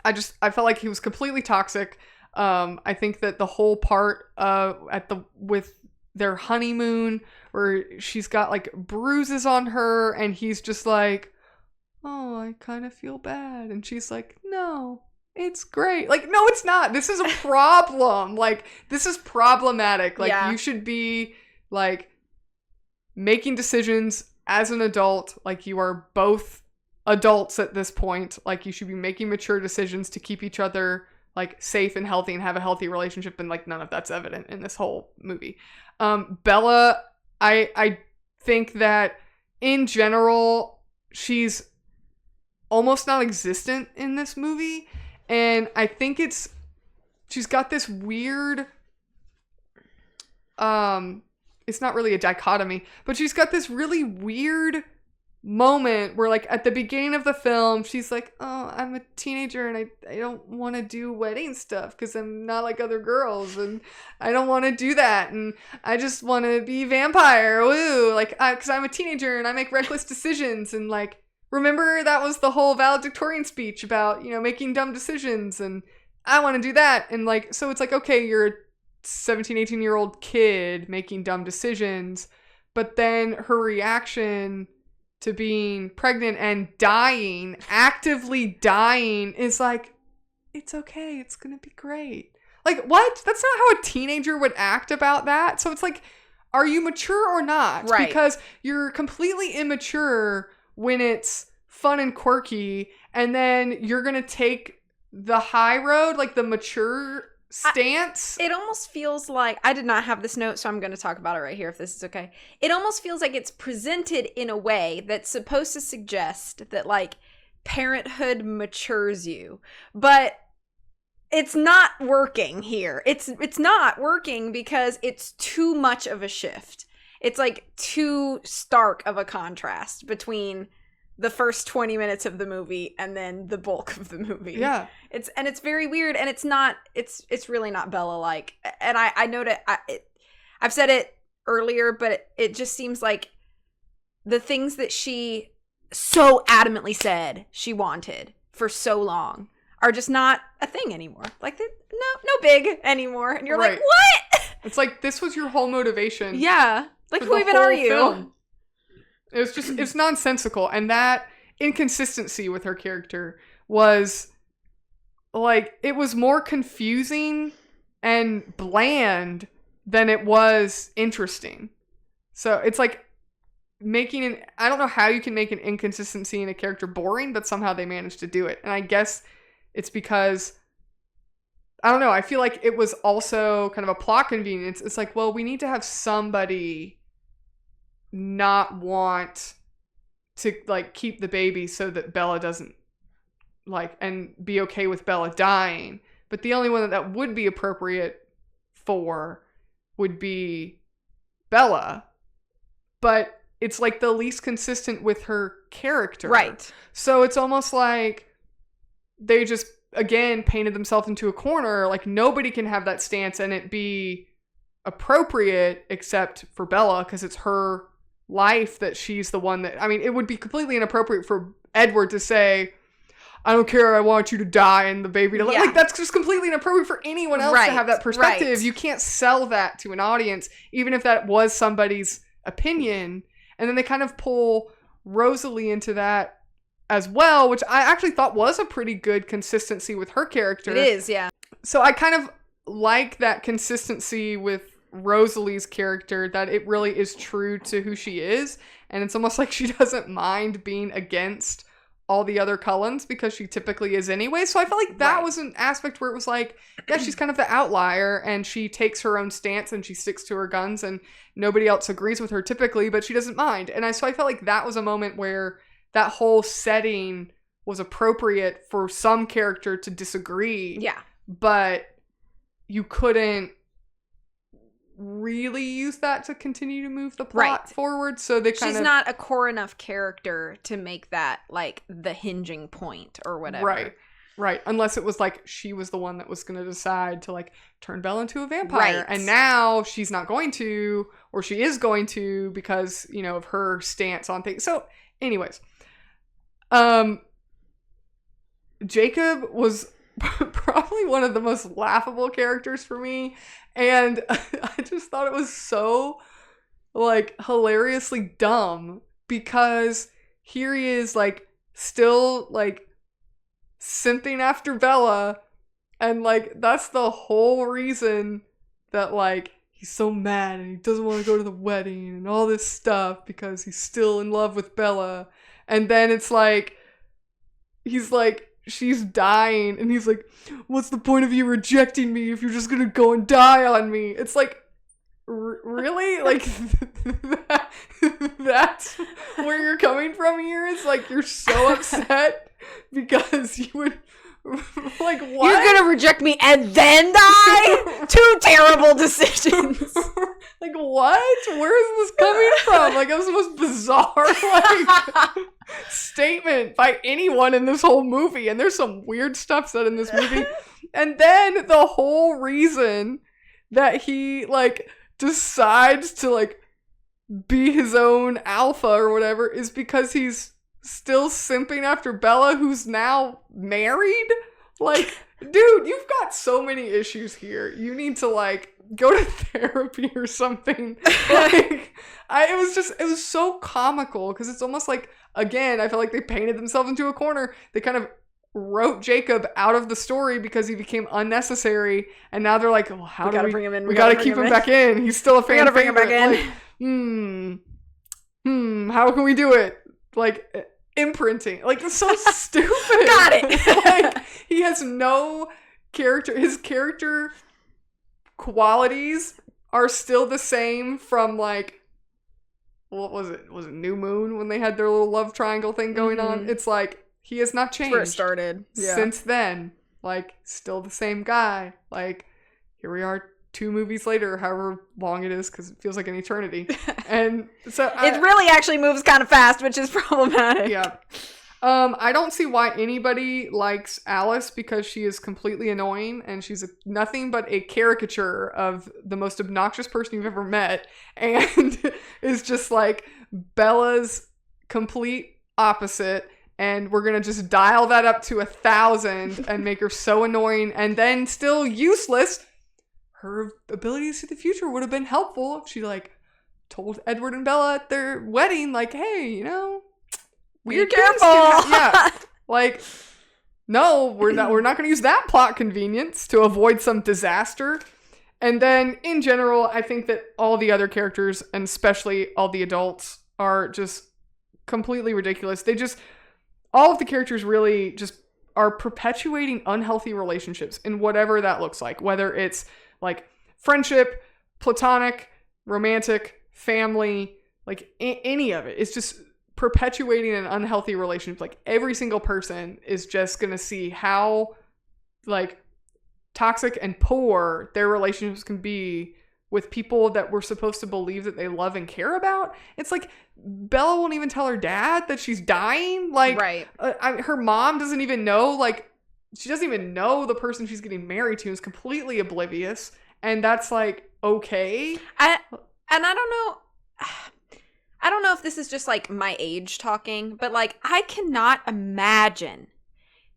I felt like he was completely toxic. I think that the whole part with their honeymoon where she's got like bruises on her and he's just like, oh, I kind of feel bad. And she's like, no, it's great. Like, no, it's not. This is a problem. Like, this is problematic. Like, you should be like making decisions as an adult. Like, you are both adults at this point. Like, you should be making mature decisions to keep each other like safe and healthy and have a healthy relationship. And like, none of that's evident in this whole movie. Bella, I think that in general, she's almost non-existent in this movie. And I think she's got this weird, it's not really a dichotomy, but she's got this really weird moment where, like, at the beginning of the film, she's like, oh, I'm a teenager and I don't want to do wedding stuff because I'm not like other girls and I don't want to do that and I just want to be vampire, woo, like, because I'm a teenager and I make reckless decisions. And, like, remember that was the whole valedictorian speech about, you know, making dumb decisions, and I want to do that. And, like, so it's like, okay, you're a 17, 18-year-old kid making dumb decisions, but then her reaction to being pregnant and dying, actively dying, is like, it's okay, it's gonna be great. Like, what? That's not how a teenager would act about that. So it's like, are you mature or not? Right. Because you're completely immature when it's fun and quirky, and then you're gonna take the high road, like the mature stance. It almost feels like, I did not have this note, so I'm going to talk about it right here if this is okay. It almost feels like it's presented in a way that's supposed to suggest that, like, parenthood matures you, but it's not working here. It's not working because it's too much of a shift. It's like too stark of a contrast between the first 20 minutes of the movie and then the bulk of the movie. Yeah. It's very weird, and it's really not Bella-like. And I know that I've said it earlier, but it just seems like the things that she so adamantly said she wanted for so long are just not a thing anymore. Like, no big anymore. And you're like, what? It's like, this was your whole motivation. Yeah. Like, who even are you? Film. It was just, it's nonsensical. And that inconsistency with her character was, like, it was more confusing and bland than it was interesting. So it's like I don't know how you can make an inconsistency in a character boring, but somehow they managed to do it. And I guess it's because, I don't know, I feel like it was also kind of a plot convenience. It's like, well, we need to have somebody not want to, like, keep the baby so that Bella doesn't, like, and be okay with Bella dying. But the only one that would be appropriate for would be Bella. But it's like the least consistent with her character. Right. So it's almost like they just, again, painted themselves into a corner. Like, nobody can have that stance and it be appropriate except for Bella, because it's her life that she's the one that, I mean, it would be completely inappropriate for Edward to say, I don't care, I want you to die and the baby to live. Yeah. Like, that's just completely inappropriate for anyone else to have that perspective. Right. You can't sell that to an audience, even if that was somebody's opinion. And then they kind of pull Rosalie into that as well, which I actually thought was a pretty good consistency with her character. It is, yeah. So I kind of like that consistency with Rosalie's character, that it really is true to who she is. And it's almost like she doesn't mind being against all the other Cullens because she typically is anyway. So I felt like that was an aspect where it was like, yeah, she's kind of the outlier and she takes her own stance and she sticks to her guns and nobody else agrees with her typically, but she doesn't mind. And so I felt like that was a moment where that whole setting was appropriate for some character to disagree. Yeah. But you couldn't really use that to continue to move the plot forward. So they kind She's of... not a core enough character to make that, like, the hinging point or whatever. Right. Unless it was like she was the one that was going to decide to, like, turn Bella into a vampire. Right. And now she's not going to, or she is going to because, you know, of her stance on things. So, anyways. Jacob was probably one of the most laughable characters for me. And I just thought it was so, like, hilariously dumb because here he is, like, still, like, simping after Bella. And, like, that's the whole reason that, like, he's so mad and he doesn't want to go to the wedding and all this stuff because he's still in love with Bella. And then it's like, he's like, she's dying and he's like, what's the point of you rejecting me if you're just gonna go and die on me? It's like, really? Like, that's where you're coming from here? It's like, you're so upset because you would, like, what? You're gonna reject me and then die? Two terrible decisions. Like, what? Where is this coming from? Like, it was the most bizarre, like, statement by anyone in this whole movie. And there's some weird stuff said in this movie. And then the whole reason that he, like, decides to, like, be his own alpha or whatever is because he's still simping after Bella, who's now married. Like, dude, you've got so many issues here. You need to, like, go to therapy or something. Like, it was so comical because it's almost like, again, I feel like they painted themselves into a corner. They kind of wrote Jacob out of the story because he became unnecessary, and now they're like, well, how do we bring him in? We gotta keep him back in. He's still a fan. We gotta bring him back favorite. in. Like, how can we do it? Like, imprinting. Like, it's so stupid. Got it. Like, he has no character. His character qualities are still the same from, like, what was it? Was it New Moon when they had their little love triangle thing going on? It's like, he has not changed. That's where it started. Yeah. Since then. Like, still the same guy. Like, here we are 2 movies later, however long it is, because it feels like an eternity. And so it really actually moves kind of fast, which is problematic. Yeah. I don't see why anybody likes Alice because she is completely annoying and she's nothing but a caricature of the most obnoxious person you've ever met, and is just like Bella's complete opposite. And we're going to just dial that up to 1,000 and make her so annoying and then still useless. Her ability to see the future would have been helpful if she, like, told Edward and Bella at their wedding, like, hey, you know, weird Be things careful. can yeah. Like, no, we're not going to use that plot convenience to avoid some disaster. And then, in general, I think that all the other characters, and especially all the adults, are just completely ridiculous. All of the characters really just are perpetuating unhealthy relationships in whatever that looks like, whether it's, like, friendship, platonic, romantic, family, like, any of it. It's just perpetuating an unhealthy relationship. Like, every single person is just gonna see how, like, toxic and poor their relationships can be with people that we're supposed to believe that they love and care about. It's like Bella won't even tell her dad that she's dying. Like, Right. Her mom doesn't even know. Like, she doesn't even know the person she's getting married to, is completely oblivious. And that's like, okay. I don't know if this is just like my age talking, but like I cannot imagine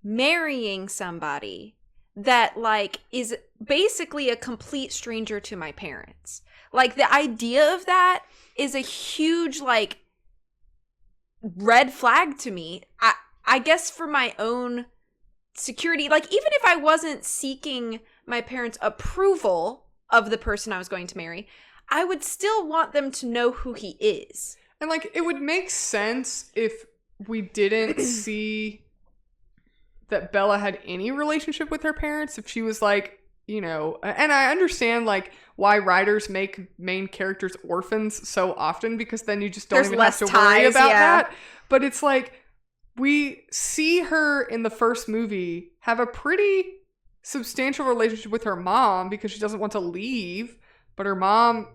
marrying somebody that like is basically a complete stranger to my parents. Like the idea of that is a huge like red flag to me. I guess for my own security, like even if I wasn't seeking my parents' approval of the person I was going to marry, I would still want them to know who he is. And like it would make sense if we didn't see that Bella had any relationship with her parents, if she was like, you know, and I understand like why writers make main characters orphans so often, because then you just don't There's even less have to worry ties, about yeah. that. But it's like we see her in the first movie have a pretty substantial relationship with her mom because she doesn't want to leave, but her mom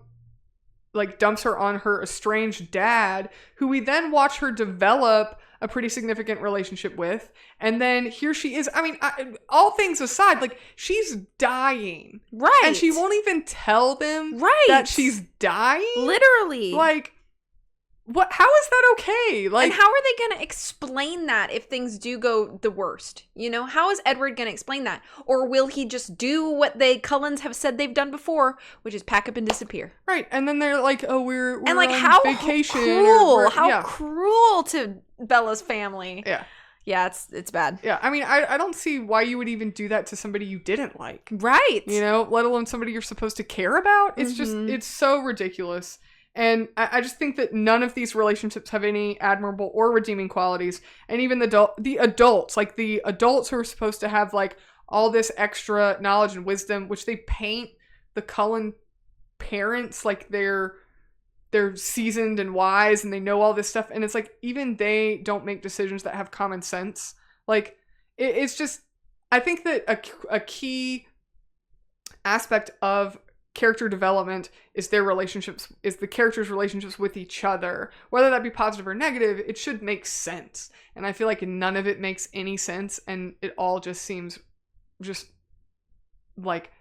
like dumps her on her estranged dad, who we then watch her develop a pretty significant relationship with. And then here she is. I mean, all things aside, like she's dying. Right. And she won't even tell them Right. that she's dying. Literally. Like, what? How is that okay? Like, and how are they going to explain that if things do go the worst? You know, how is Edward going to explain that? Or will he just do what the Cullens have said they've done before, which is pack up and disappear? right. And then they're like, oh, we're And like on how vacation. cruel, how yeah. cruel to Bella's family. Yeah. Yeah, it's bad. Yeah. I mean, I don't see why you would even do that to somebody you didn't like. Right. You know, let alone somebody you're supposed to care about. It's just, it's so ridiculous. And I just think that none of these relationships have any admirable or redeeming qualities. And even the adults, like the adults who are supposed to have like all this extra knowledge and wisdom, which they paint the Cullen parents like they're seasoned and wise and they know all this stuff. And it's like, even they don't make decisions that have common sense. Like it's just, I think that a key aspect of character development is the characters' relationships with each other. Whether that be positive or negative, it should make sense. And I feel like none of it makes any sense, and it all just seems just like,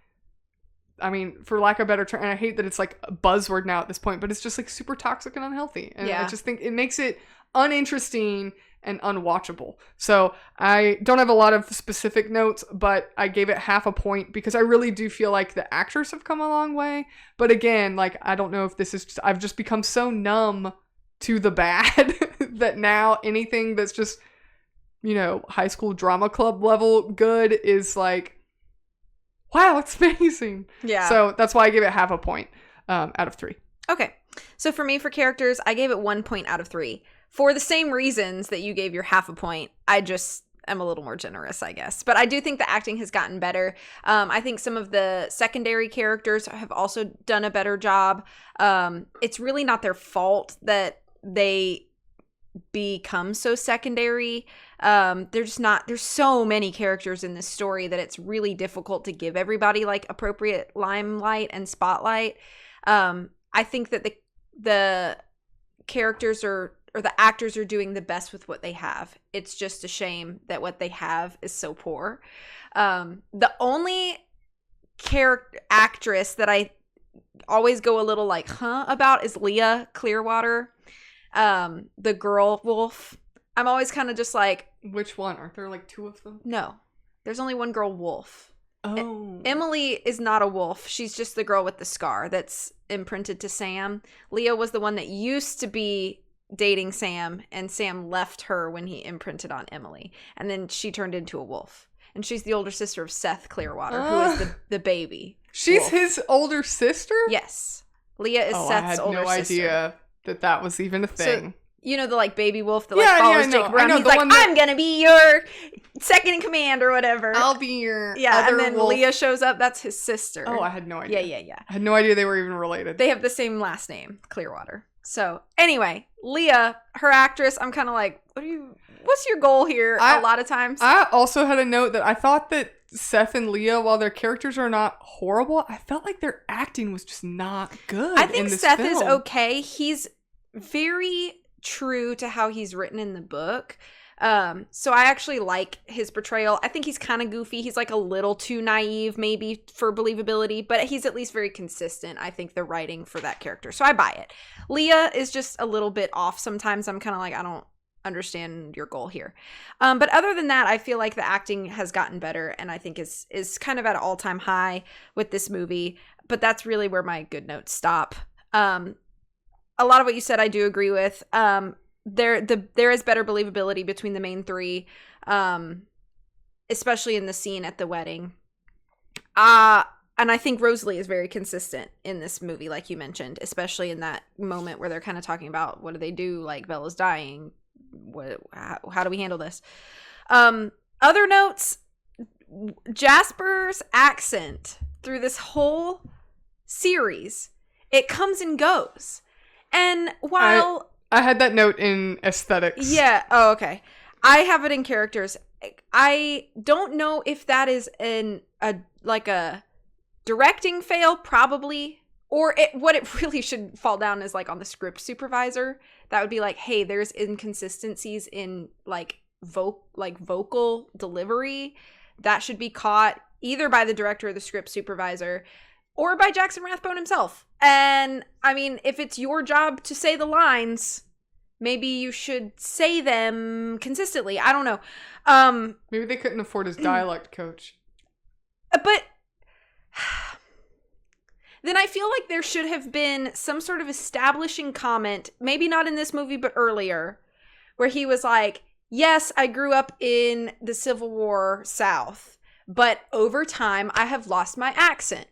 I mean, for lack of a better term, and I hate that it's like a buzzword now at this point, but it's just like super toxic and unhealthy. And Yeah. I just think it makes it uninteresting and unwatchable. So I don't have a lot of specific notes, but I gave it half a point because I really do feel like the actors have come a long way. But again, like, I don't know if this is I've just become so numb to the bad that now anything that's just, you know, high school drama club level good is like, wow, it's amazing. Yeah. So that's why I give it half a point out of 3. Okay. So for me, for characters, I gave it 1 point out of 3. For the same reasons that you gave your half a point, I just am a little more generous, I guess. But I do think the acting has gotten better. I think some of the secondary characters have also done a better job. It's really not their fault that they become so secondary. There's so many characters in this story that it's really difficult to give everybody like appropriate limelight and spotlight. I think that the characters or the actors are doing the best with what they have. It's just a shame that what they have is so poor. The only actress that I always go a little like, about is Leah Clearwater, the girl wolf. I'm always kind of just like... Which one? Aren't there like 2 of them? No. There's only one girl wolf. Oh. Emily is not a wolf. She's just the girl with the scar that's imprinted to Sam. Leah was the one that used to be dating Sam, and Sam left her when he imprinted on Emily. And then she turned into a wolf. And she's the older sister of Seth Clearwater, who is the baby. She's wolf. his older sister? Yes. Leah is Seth's older sister. I had no idea that was even a thing. So, you know the like baby wolf that like follows Jacob around. He's like, I'm gonna be your second in command or whatever. I'll be your and then wolf. Leah shows up. That's his sister. Oh, I had no idea. Yeah. I had no idea they were even related. They have the same last name, Clearwater. So anyway, Leah, her actress, I'm kind of like, what's your goal here? A lot of times. I also had a note that I thought that Seth and Leah, while their characters are not horrible, I felt like their acting was just not good. I think in this Seth film. is okay. He's very true to how he's written in the book. So I actually like his portrayal. I think he's kind of goofy. He's like a little too naive maybe for believability, but he's at least very consistent. I think the writing for that character. So I buy it. Leah is just a little bit off sometimes. I'm kind of like, I don't understand your goal here. But other than that, I feel like the acting has gotten better and I think is kind of at an all-time high with this movie. But that's really where my good notes stop. A lot of what you said I do agree with. There is better believability between the main three, especially in the scene at the wedding. And I think Rosalie is very consistent in this movie, like you mentioned, especially in that moment where they're kind of talking about what do they do, like Bella's dying. How do we handle this? Other notes, Jasper's accent through this whole series, it comes and goes. And while I had that note in aesthetics. Yeah. Oh, okay. I have it in characters. I don't know if that is a directing fail, probably, or what it really should fall down is like on the script supervisor. That would be like, hey, there's inconsistencies in like vocal delivery that should be caught either by the director or the script supervisor or by Jackson Rathbone himself. And I mean, if it's your job to say the lines, maybe you should say them consistently. I don't know. Maybe they couldn't afford his dialect coach. But then I feel like there should have been some sort of establishing comment, maybe not in this movie, but earlier, where he was like, yes, I grew up in the Civil War South, but over time I have lost my accent.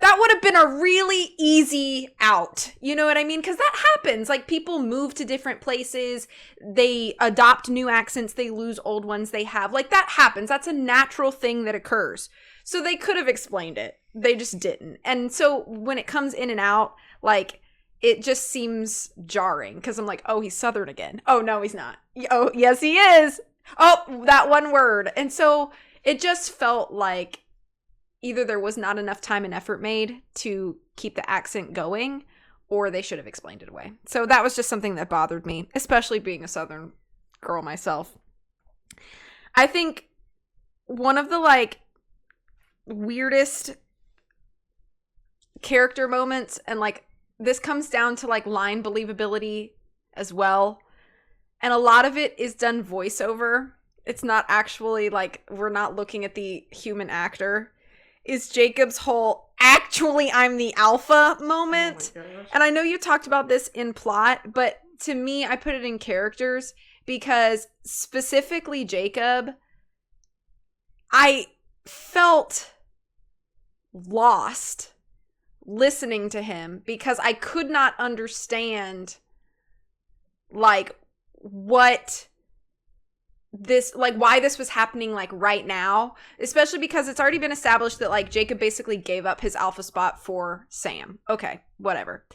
That would have been a really easy out. You know what I mean? Because that happens. Like, people move to different places. They adopt new accents. They lose old ones they have. Like, that happens. That's a natural thing that occurs. So they could have explained it. They just didn't. And so when it comes in and out, like, it just seems jarring. Because I'm like, oh, he's Southern again. Oh, no, he's not. Oh, yes, he is. Oh, that one word. And so it just felt like either there was not enough time and effort made to keep the accent going, or they should have explained it away. So that was just something that bothered me, especially being a Southern girl myself. I think one of the like weirdest character moments, and like this comes down to like line believability as well, and a lot of it is done voiceover. It's not actually like, we're not looking at the human actor. Is Jacob's whole actually I'm the alpha moment. Oh, and I know you talked about this in plot, but to me, I put it in characters because specifically Jacob, I felt lost listening to him because I could not understand like what this, like, why this was happening like right now, especially because it's already been established that like Jacob basically gave up his alpha spot for Sam. Okay, whatever,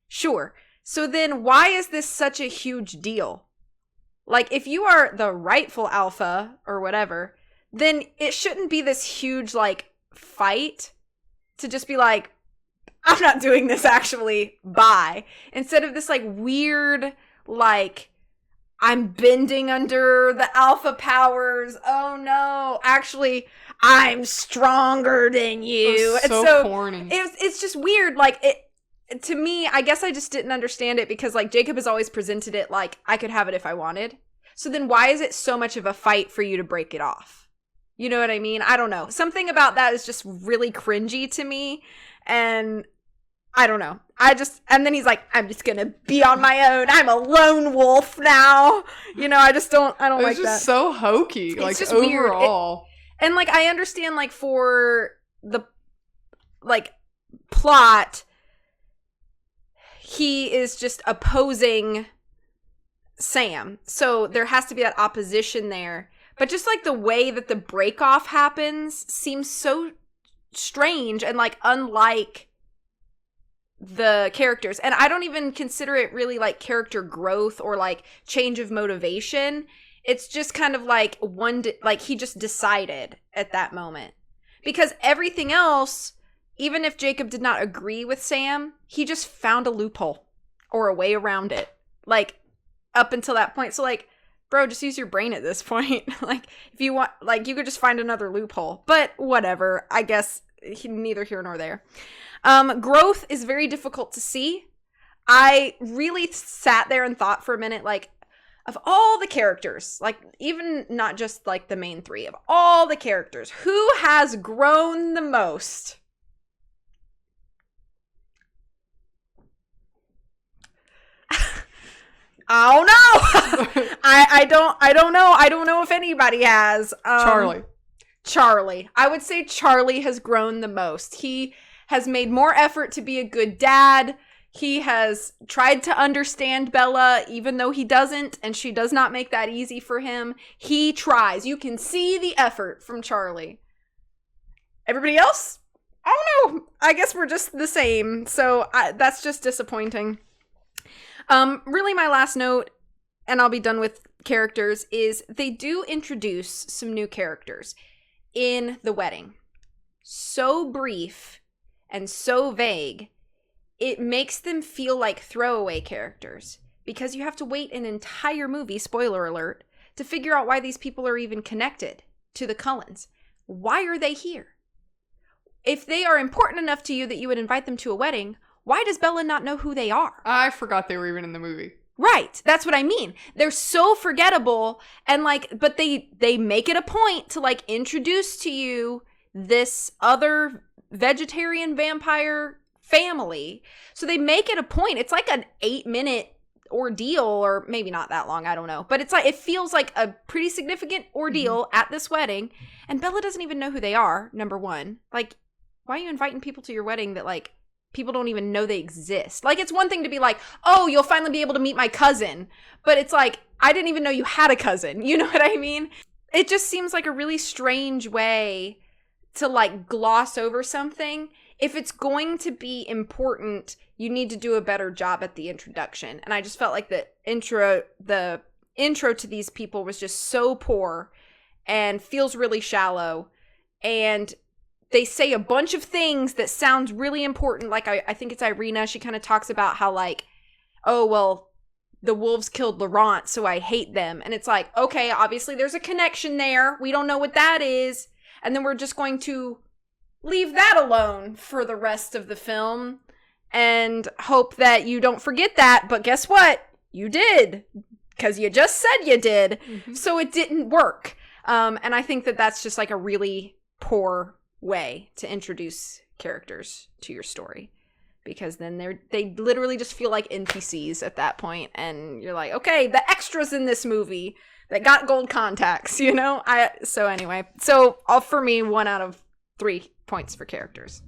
sure. So then why is this such a huge deal? Like, if you are the rightful alpha or whatever, then it shouldn't be this huge like fight to just be like, I'm not doing this actually, bye, instead of this like weird like, I'm bending under the alpha powers. Oh no, actually, I'm stronger than you. It's so corny. It's just weird. Like, it to me, I guess I just didn't understand it because like Jacob has always presented it like I could have it if I wanted. So then why is it so much of a fight for you to break it off? You know what I mean? I don't know. Something about that is just really cringy to me, and I don't know. And then he's like, I'm just gonna be on my own. I'm a lone wolf now. You know, I don't like that. It's just so hokey. It's like, just overall. Weird. And like, I understand like for the like plot, he is just opposing Sam. So there has to be that opposition there. But just like the way that the break off happens seems so strange and like unlike the characters. And I don't even consider it really like character growth or like change of motivation. It's just kind of like like he just decided at that moment. Because everything else, even if Jacob did not agree with Sam, he just found a loophole or a way around it. Like, up until that point. So, like, bro, just use your brain at this point. Like, if you want, like, you could just find another loophole. But whatever. I guess neither here nor there. Growth is very difficult to see. I really sat there and thought for a minute, like, of all the characters, like, even not just, like, the main three, of all the characters, who has grown the most? Oh no! I don't know. I don't know if anybody has. Charlie. I would say Charlie has grown the most. He has made more effort to be a good dad. He has tried to understand Bella, even though he doesn't, and she does not make that easy for him. He tries. You can see the effort from Charlie. Everybody else? I don't know. I guess we're just the same. So that's just disappointing. Really my last note, and I'll be done with characters, is they do introduce some new characters in the wedding. So brief and so vague, it makes them feel like throwaway characters because you have to wait an entire movie, spoiler alert, to figure out why these people are even connected to the Cullens. Why are they here? If they are important enough to you that you would invite them to a wedding, why does Bella not know who they are? I forgot they were even in the movie. Right. That's what I mean. They're so forgettable, and like, but they make it a point to like introduce to you this other vegetarian vampire family. So they make it a point. It's like an 8-minute ordeal, or maybe not that long, I don't know. But it's like, it feels like a pretty significant ordeal at this wedding, and Bella doesn't even know who they are, number one. Like, why are you inviting people to your wedding that like people don't even know they exist? Like, it's one thing to be like, oh, you'll finally be able to meet my cousin. But it's like, I didn't even know you had a cousin. You know what I mean? It just seems like a really strange way to like gloss over something. If it's going to be important, you need to do a better job at the introduction. And I just felt like the intro to these people was just so poor and feels really shallow. And they say a bunch of things that sounds really important. Like, I think it's Irina. She kind of talks about how, like, oh, well, the wolves killed Laurent, so I hate them. And it's like, okay, obviously there's a connection there. We don't know what that is. And then we're just going to leave that alone for the rest of the film and hope that you don't forget that. But guess what? You did. Because you just said you did. Mm-hmm. So it didn't work. And I think that that's just like a really poor way to introduce characters to your story, because then they literally just feel like NPCs at that point, and you're like, okay, the extras in this movie that got gold contacts, you know. So anyway, all for me, 1 out of 3 points for characters.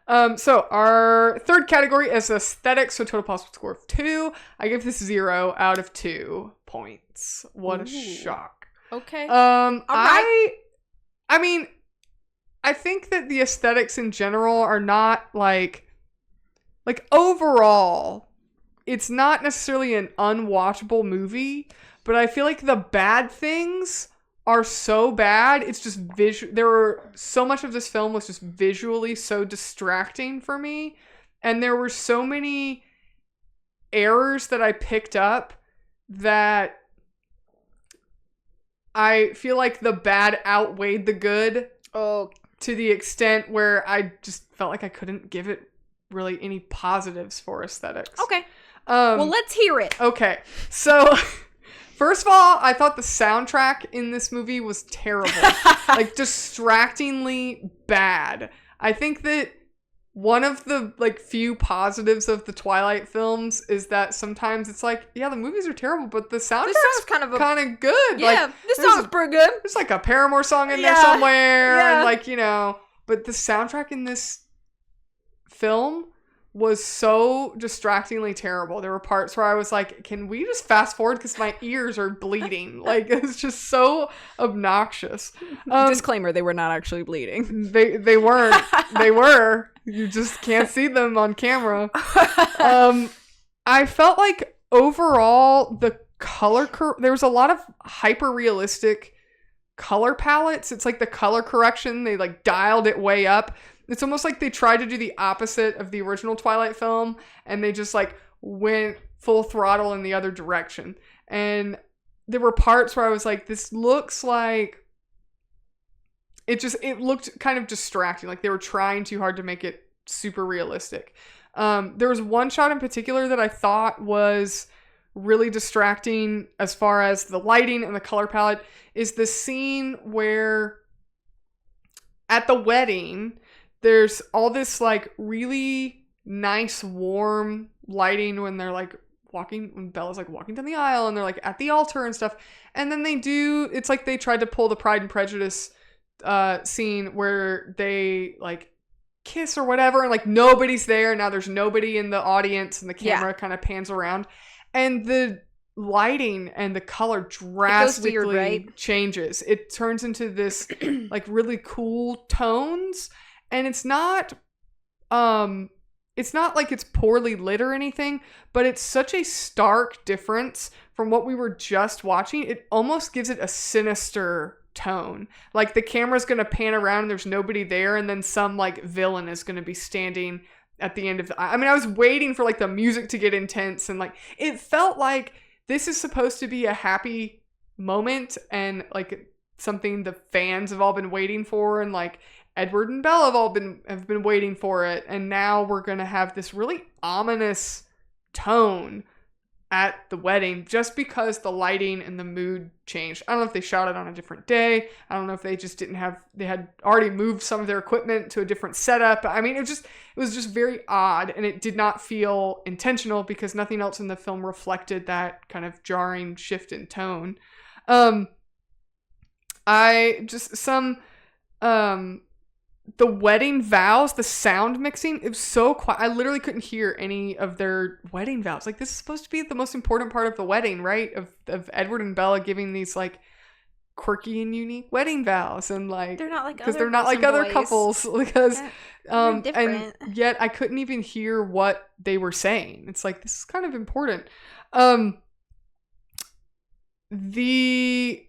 So our third category is aesthetics, so total possible score of 2. I give this 0 out of 2 points. What a shock. Okay. All right. I mean, I think that the aesthetics in general are not like overall, it's not necessarily an unwatchable movie, but I feel like the bad things are so bad. It's just so much of this film was just visually so distracting for me. And there were so many errors that I picked up that I feel like the bad outweighed the good. Oh, to the extent where I just felt like I couldn't give it really any positives for aesthetics. Okay. Well, let's hear it. Okay. So, first of all, I thought the soundtrack in this movie was terrible. Like, distractingly bad. I think that one of the, like, few positives of the Twilight films is that sometimes it's like, yeah, the movies are terrible, but the soundtrack's kind of good. Yeah, like, this song's pretty good. There's, like, a Paramore song in there somewhere, and, like, you know, but the soundtrack in this film was so distractingly terrible. There were parts where I was like, can we just fast forward because my ears are bleeding? Like, it's just so obnoxious. Disclaimer, they were not actually bleeding. They weren't. They were. You just can't see them on camera. I felt like overall the there was a lot of hyper realistic color palettes. It's like the color correction, they like dialed it way up. It's almost like they tried to do the opposite of the original Twilight film, and they just like went full throttle in the other direction. And there were parts where I was like, this looks like it looked kind of distracting. Like they were trying too hard to make it super realistic. There was one shot in particular that I thought was really distracting as far as the lighting and the color palette, is the scene where at the wedding, there's all this like really nice warm lighting when they're like when Bella's like walking down the aisle and they're like at the altar and stuff. And then it's like they tried to pull the Pride and Prejudice scene where they like kiss or whatever, and like nobody's there. Now there's nobody in the audience and the camera kind of pans around, and the lighting and the color drastically weird, right? changes. It turns into this like really cool tones, and it's not like it's poorly lit or anything, but it's such a stark difference from what we were just watching. It almost gives it a sinister tone. Like the camera's going to pan around and there's nobody there, and then some like villain is going to be standing at the end of I was waiting for like the music to get intense, and like it felt like this is supposed to be a happy moment and like something the fans have all been waiting for, and like Edward and Bella have been waiting for it, and now we're gonna have this really ominous tone at the wedding just because the lighting and the mood changed. I don't know if they shot it on a different day. I don't know if they just they had already moved some of their equipment to a different setup. I mean, it was just very odd, and it did not feel intentional because nothing else in the film reflected that kind of jarring shift in tone. The wedding vows, the sound mixing, it was so quiet. I literally couldn't hear any of their wedding vows. Like, this is supposed to be the most important part of the wedding, right? Of Edward and Bella giving these like quirky and unique wedding vows, and like they're not like because they're not like other couples, because different. And yet I couldn't even hear what they were saying. It's like, this is kind of important. The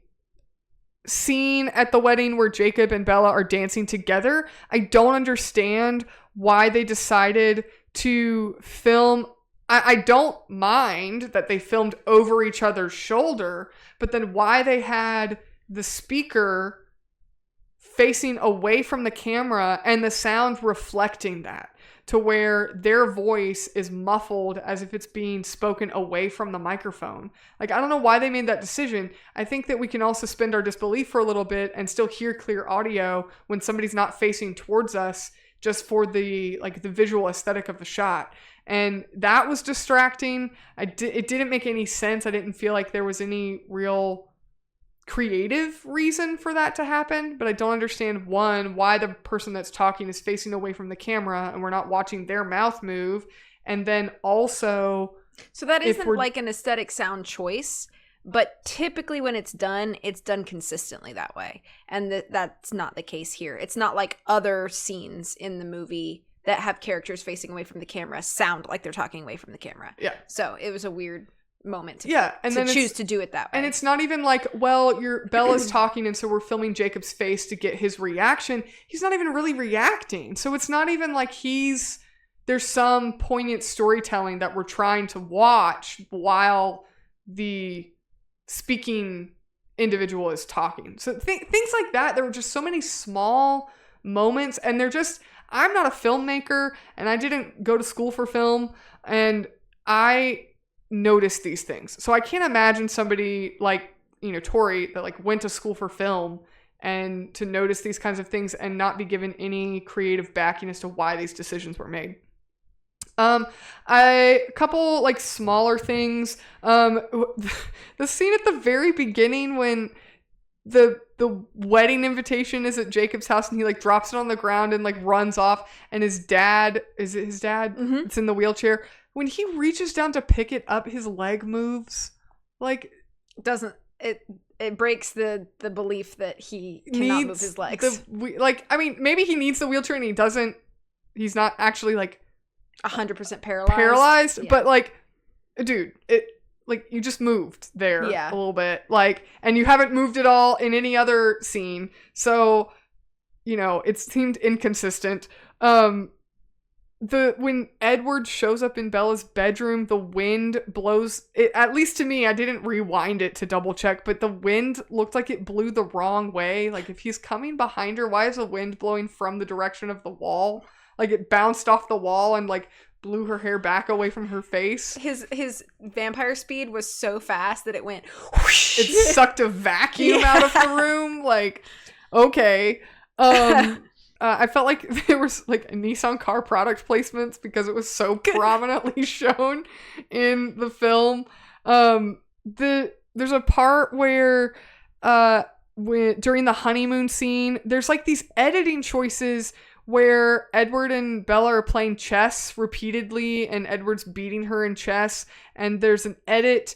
scene at the wedding where Jacob and Bella are dancing together, I don't understand why they decided to film. I don't mind that they filmed over each other's shoulder, but then why they had the speaker facing away from the camera and the sound reflecting that, to where their voice is muffled as if it's being spoken away from the microphone. Like, I don't know why they made that decision. I think that we can all suspend our disbelief for a little bit and still hear clear audio when somebody's not facing towards us, just for the visual aesthetic of the shot. And that was distracting. It didn't make any sense. I didn't feel like there was any real creative reason for that to happen, but I don't understand, one, why the person that's talking is facing away from the camera and we're not watching their mouth move. And then also, so that isn't like an aesthetic sound choice, but typically when it's done consistently that way, and that's not the case here. It's not like other scenes in the movie that have characters facing away from the camera sound like they're talking away from the camera. Yeah, so it was a weird moment to choose to do it that way. And it's not even like, well, Bella's talking and so we're filming Jacob's face to get his reaction. He's not even really reacting. So it's not even like there's some poignant storytelling that we're trying to watch while the speaking individual is talking. So things like that, there were just so many small moments, and I'm not a filmmaker and I didn't go to school for film, and I notice these things. So I can't imagine somebody like, Tori, that like went to school for film, and to notice these kinds of things and not be given any creative backing as to why these decisions were made. A couple like smaller things. The scene at the very beginning when the wedding invitation is at Jacob's house and he like drops it on the ground and like runs off, and his dad, is it his dad? Mm-hmm. It's in the wheelchair. When he reaches down to pick it up, his leg moves. Like, it breaks the belief that he cannot move his legs. Maybe he needs the wheelchair and he's not actually like 100% paralyzed, yeah. But like, dude, like you just moved there Yeah. a little bit, like, and you haven't moved at all in any other scene, so you know it seemed inconsistent. When Edward shows up in Bella's bedroom, the wind blows it, at least to me, I didn't rewind it to double check, but the wind looked like it blew the wrong way. Like if he's coming behind her, why is the wind blowing from the direction of the wall? Like it bounced off the wall and like blew her hair back away from her face. His vampire speed was so fast that it went whoosh. It sucked a vacuum out of the room. Like, okay. I felt like there was like Nissan car product placements because it was so prominently shown in the film. There's a part where during the honeymoon scene, there's like these editing choices where Edward and Bella are playing chess repeatedly and Edward's beating her in chess, and there's an edit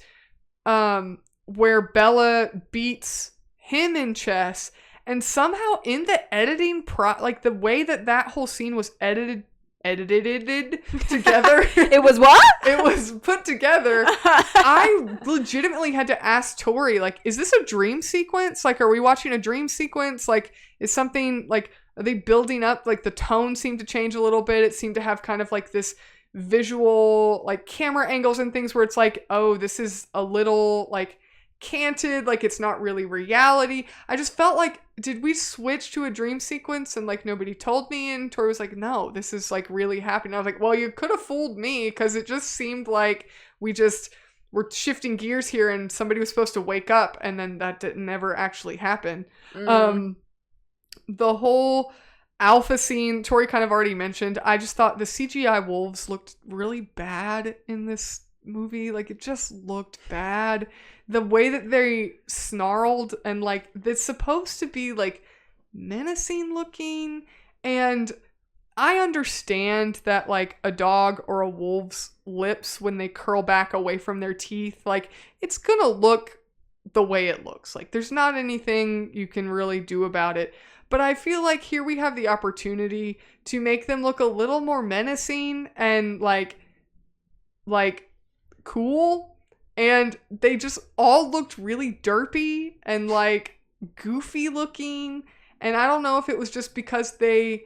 where Bella beats him in chess, and somehow in the editing like the way that whole scene was edited together. It was what? It was put together. I legitimately had to ask Tori, like, is this a dream sequence? Like, are we watching a dream sequence? Like, is something like, are they building up? Like the tone seemed to change a little bit. It seemed to have kind of like this visual, like camera angles and things where it's like, oh, this is a little like canted, like it's not really reality. I just felt like, did we switch to a dream sequence and like nobody told me? And Tori was like, no, this is like really happening. I was like, well, you could have fooled me because it just seemed like we just were shifting gears here and somebody was supposed to wake up, and then that didn't never actually happen. The whole alpha scene, Tori kind of already mentioned. I just thought the CGI wolves looked really bad in this movie. Like it just looked bad. The way that they snarled and like it's supposed to be like menacing looking, and I understand that like a dog or a wolf's lips, when they curl back away from their teeth, like it's gonna look the way it looks. Like there's not anything you can really do about it. But I feel like here we have the opportunity to make them look a little more menacing and like cool. And they just all looked really derpy and like goofy looking. And I don't know if it was just because they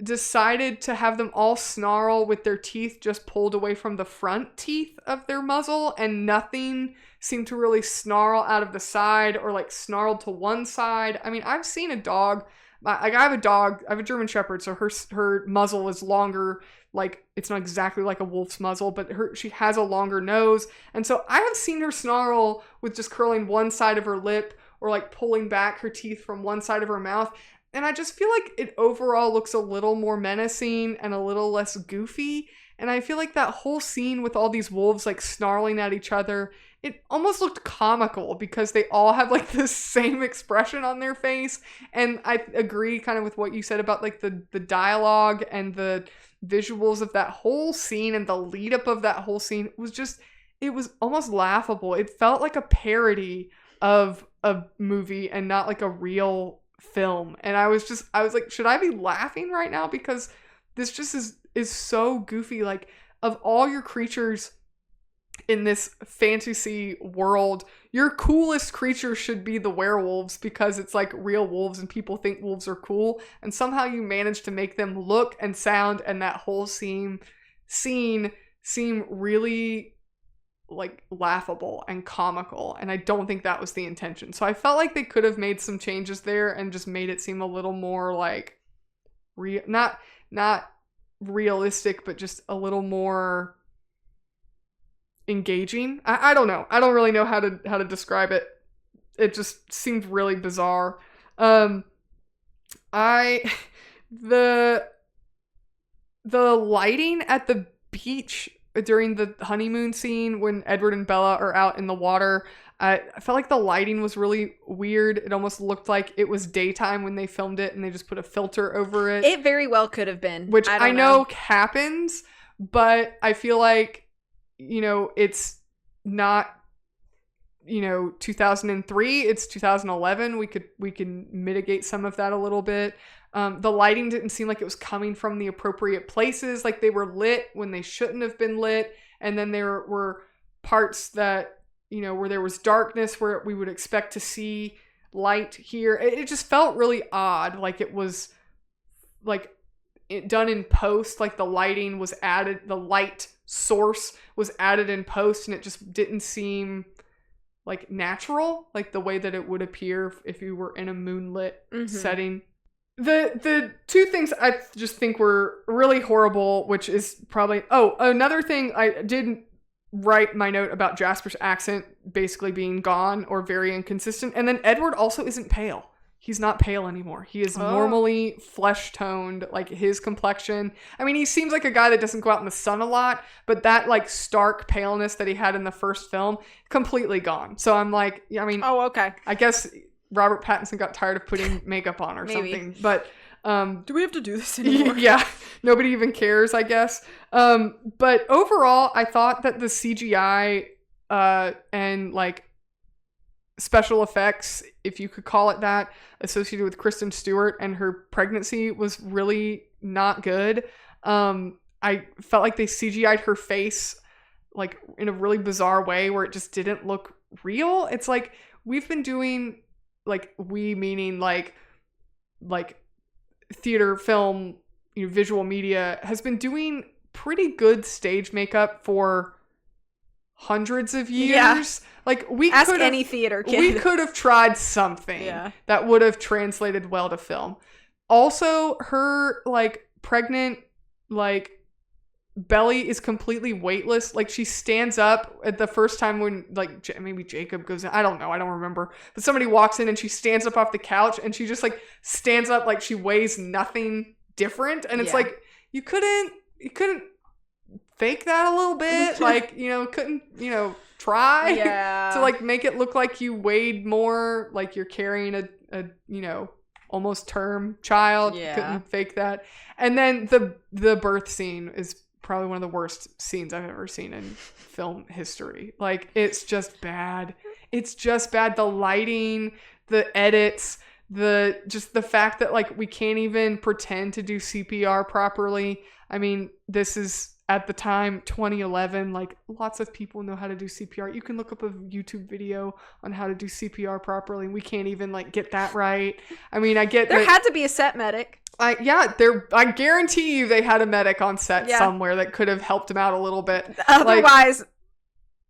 decided to have them all snarl with their teeth just pulled away from the front teeth of their muzzle, and nothing seemed to really snarl out of the side or like snarled to one side. I mean, I've seen a dog, like I have a German Shepherd, so her muzzle is longer. Like it's not exactly like a wolf's muzzle, but she has a longer nose. And so I have seen her snarl with just curling one side of her lip or like pulling back her teeth from one side of her mouth. And I just feel like it overall looks a little more menacing and a little less goofy. And I feel like that whole scene with all these wolves like snarling at each other, it almost looked comical because they all have like the same expression on their face. And I agree kind of with what you said about like the dialogue and the visuals of that whole scene and the lead up of that whole scene it was almost laughable. It felt like a parody of a movie and not like a real film. And I was like, should I be laughing right now? Because this just is so goofy. Like, of all your creatures in this fantasy world, your coolest creature should be the werewolves because it's like real wolves and people think wolves are cool. And somehow you manage to make them look and sound and that whole scene seem really like laughable and comical, and I don't think that was the intention. So I felt like they could have made some changes there and just made it seem a little more like not realistic, but just a little more engaging. I don't know. I don't really know how to describe it. It just seemed really bizarre. The lighting at the beach during the honeymoon scene when Edward and Bella are out in the water, I felt like the lighting was really weird. It almost looked like it was daytime when they filmed it and they just put a filter over it. It very well could have been. Which I know happens, but I feel like, you know, it's not, you know, 2003, it's 2011. We can mitigate some of that a little bit. The lighting didn't seem like it was coming from the appropriate places. Like they were lit when they shouldn't have been lit. And then there were parts that, you know, where there was darkness, where we would expect to see light here. It just felt really odd. Like it was like done in post, like the lighting was added, the light source was added in post, and it just didn't seem like natural, like the way that it would appear if you were in a moonlit setting. The two things I just think were really horrible, which is probably, another thing, I didn't write my note about Jasper's accent basically being gone or very inconsistent. And then Edward also isn't pale. He's not pale anymore. He is normally flesh toned, like his complexion. I mean, he seems like a guy that doesn't go out in the sun a lot, but that like stark paleness that he had in the first film, completely gone. So I'm like, I mean, okay. I guess Robert Pattinson got tired of putting makeup on or something, but do we have to do this anymore? Yeah, nobody even cares, I guess. But overall, I thought that the CGI and like special effects, if you could call it that, associated with Kristen Stewart and her pregnancy was really not good. I felt like they CGI'd her face like in a really bizarre way where it just didn't look real. It's like we've been doing, like, we meaning like theater, film, you know, visual media has been doing pretty good stage makeup for hundreds of years. Yeah. Like we ask could any theater kid. We could have tried something that would have translated well to film. Also, her like pregnant like belly is completely weightless. Like she stands up at the first time when like maybe Jacob goes in. I don't know. I don't remember. But somebody walks in and she stands up off the couch and she just like stands up like she weighs nothing different. And it's like you couldn't fake that a little bit. Like, you know, couldn't, you know, try to like make it look like you weighed more, like you're carrying a you know, almost term child. Couldn't fake that. And then the birth scene is probably one of the worst scenes I've ever seen in film history. Like, it's just bad. It's just bad. The lighting, the edits, just the fact that like we can't even pretend to do CPR properly. I mean, this is at the time 2011, like lots of people know how to do CPR. You can look up a YouTube video on how to do CPR properly, and we can't even like get that right. I mean, I get there had to be a set medic. I guarantee you they had a medic on set somewhere that could have helped him out a little bit. Otherwise,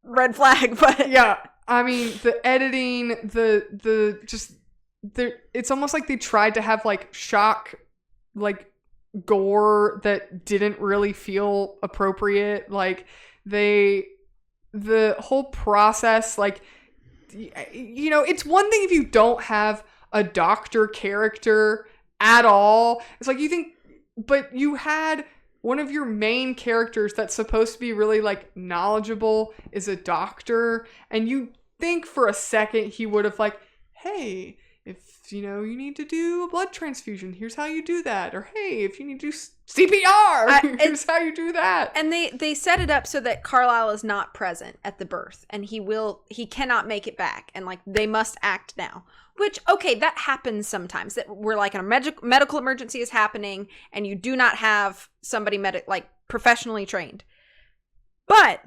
red flag. But yeah, I mean, the editing, it's almost like they tried to have like shock, like gore that didn't really feel appropriate. Like the whole process, like, you know, it's one thing if you don't have a doctor character at all. It's like you think, but you had one of your main characters that's supposed to be really like knowledgeable is a doctor, and you think for a second he would have like, hey, if you know you need to do a blood transfusion, here's how you do that. Or hey, if you need to do CPR, here's how you do that. And they set it up so that Carlisle is not present at the birth, and he cannot make it back, and like they must act now. Which, okay, that happens sometimes. That we're like a medical emergency is happening, and you do not have somebody professionally trained. But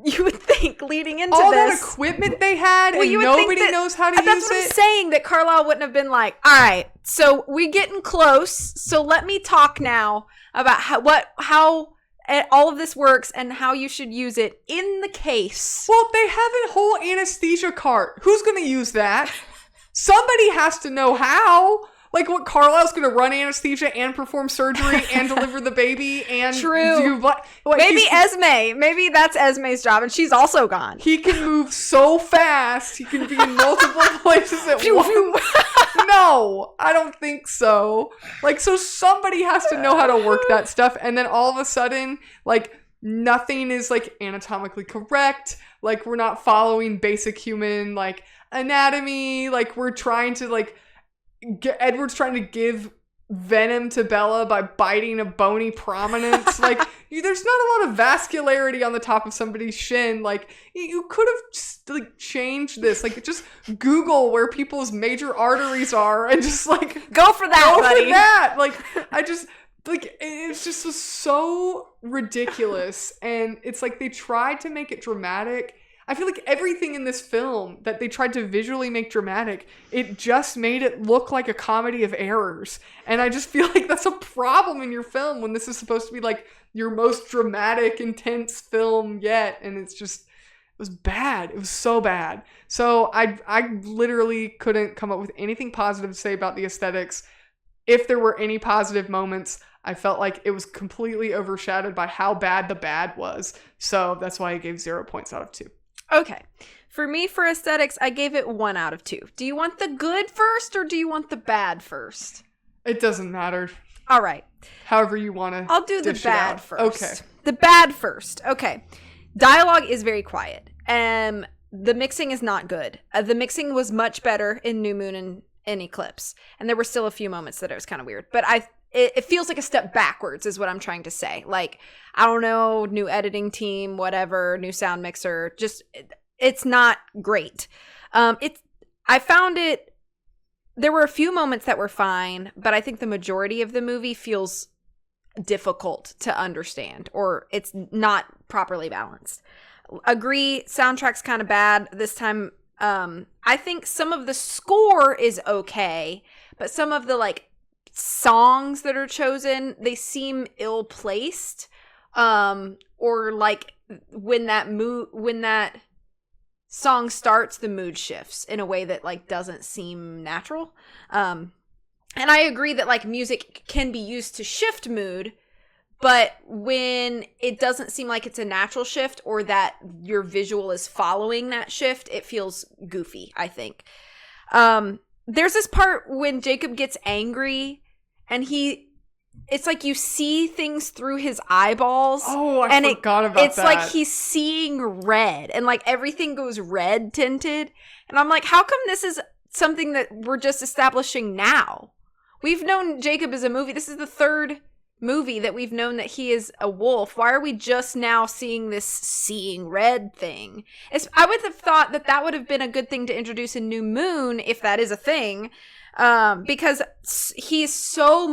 you would think leading into all this, that equipment they had, and nobody knows how to use it. That's what I'm saying. That Carlisle wouldn't have been like, all right, so we're getting close. So let me talk now about how all of this works and how you should use it in the case. Well, they have a whole anesthesia cart. Who's going to use that? Somebody has to know how. Like, what, Carlisle's going to run anesthesia and perform surgery and deliver the baby and do maybe Esme. Maybe that's Esme's job, and she's also gone. He can move so fast. He can be in multiple places at once. No, I don't think so. Like, so somebody has to know how to work that stuff, and then all of a sudden, like, nothing is, like, anatomically correct. Like, we're not following basic human, like, anatomy. Like, we're trying to, like, Edward's trying to give venom to Bella by biting a bony prominence. Like, there's not a lot of vascularity on the top of somebody's shin. Like, you could have just, like, changed this. Like, just Google where people's major arteries are and just, like, go for that, buddy. For that. Like, like, it's just so ridiculous. And it's like they tried to make it dramatic. I feel like everything in this film that they tried to visually make dramatic, it just made it look like a comedy of errors. And I just feel like that's a problem in your film when this is supposed to be like your most dramatic, intense film yet. And it's just, it was bad. It was so bad. So I literally couldn't come up with anything positive to say about the aesthetics. If there were any positive moments, I felt like it was completely overshadowed by how bad the bad was. So that's why I gave 0 points out of 2. Okay. For me, for aesthetics, I gave it 1 out of 2. Do you want the good first or do you want the bad first? It doesn't matter. All right. However you want to. I'll do the bad first. Okay. The bad first. Okay. Dialogue is very quiet. The mixing is not good. The mixing was much better in New Moon and Eclipse. And there were still a few moments that it was kind of weird. But it feels like a step backwards is what I'm trying to say. Like, I don't know, new editing team, whatever, new sound mixer. Just, it's not great. I found it, there were a few moments that were fine, but I think the majority of the movie feels difficult to understand, or it's not properly balanced. Agree, soundtrack's kind of bad this time. I think some of the score is okay, but some of the, like, songs that are chosen, they seem ill-placed, or like when that song starts, the mood shifts in a way that like doesn't seem natural. And I agree that like music can be used to shift mood, but when it doesn't seem like it's a natural shift or that your visual is following that shift, it feels goofy, I think. There's this part when Jacob gets angry and it's like you see things through his eyeballs. Oh, I forgot about that. It's like he's seeing red and like everything goes red tinted. And I'm like, how come this is something that we're just establishing now? We've known Jacob as a movie. This is the third movie that we've known that he is a wolf. Why are we just now seeing this seeing red thing? I would have thought that would have been a good thing to introduce in New Moon, if that is a thing, because he's so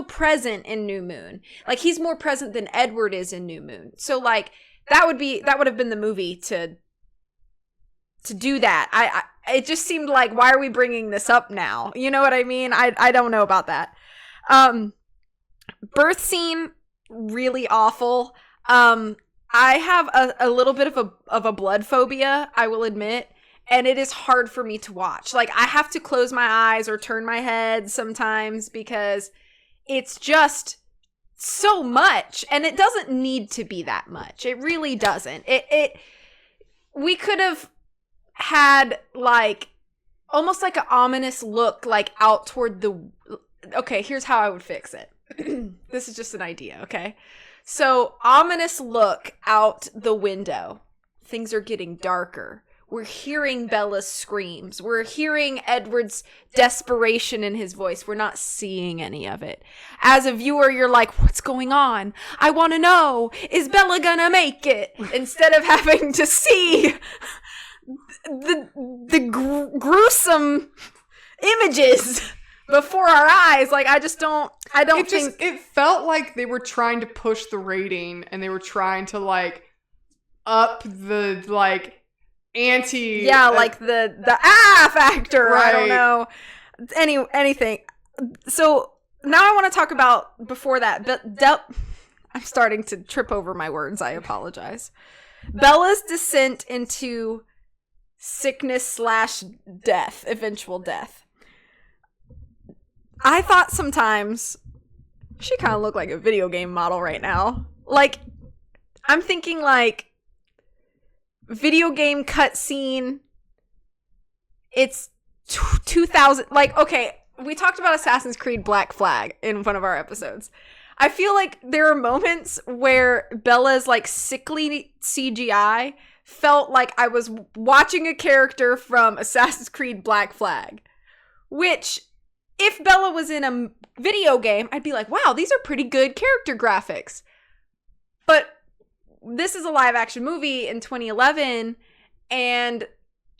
present in New Moon. Like, he's more present than Edward is in New Moon. So like that would have been the movie to do that. It just seemed like, why are we bringing this up now? You know what I mean? I don't know about that. Birth scene, really awful. I have a little bit of a blood phobia, I will admit, and it is hard for me to watch. Like, I have to close my eyes or turn my head sometimes because it's just so much, and it doesn't need to be that much. It really doesn't. We could have had like almost like an ominous look, like out toward the. Okay, here's how I would fix it. This is just an idea, okay? So, ominous look out the window. Things are getting darker. We're hearing Bella's screams. We're hearing Edward's desperation in his voice. We're not seeing any of it. As a viewer, you're like, what's going on? I want to know. Is Bella gonna make it? Instead of having to see the gruesome images before our eyes. Like, I don't think it felt like they were trying to push the rating and they were trying to like up the like like the factor. Right. I don't know anything. So now I want to talk about before that, but I'm starting to trip over my words. I apologize. Bella's descent into sickness / death, eventual death. I thought sometimes she kind of looked like a video game model right now. Like, I'm thinking like video game cutscene. It's 2000. Like, okay, we talked about Assassin's Creed Black Flag in one of our episodes. I feel like there are moments where Bella's like sickly CGI felt like I was watching a character from Assassin's Creed Black Flag, which, if Bella was in a video game, I'd be like, wow, these are pretty good character graphics. But this is a live action movie in 2011, and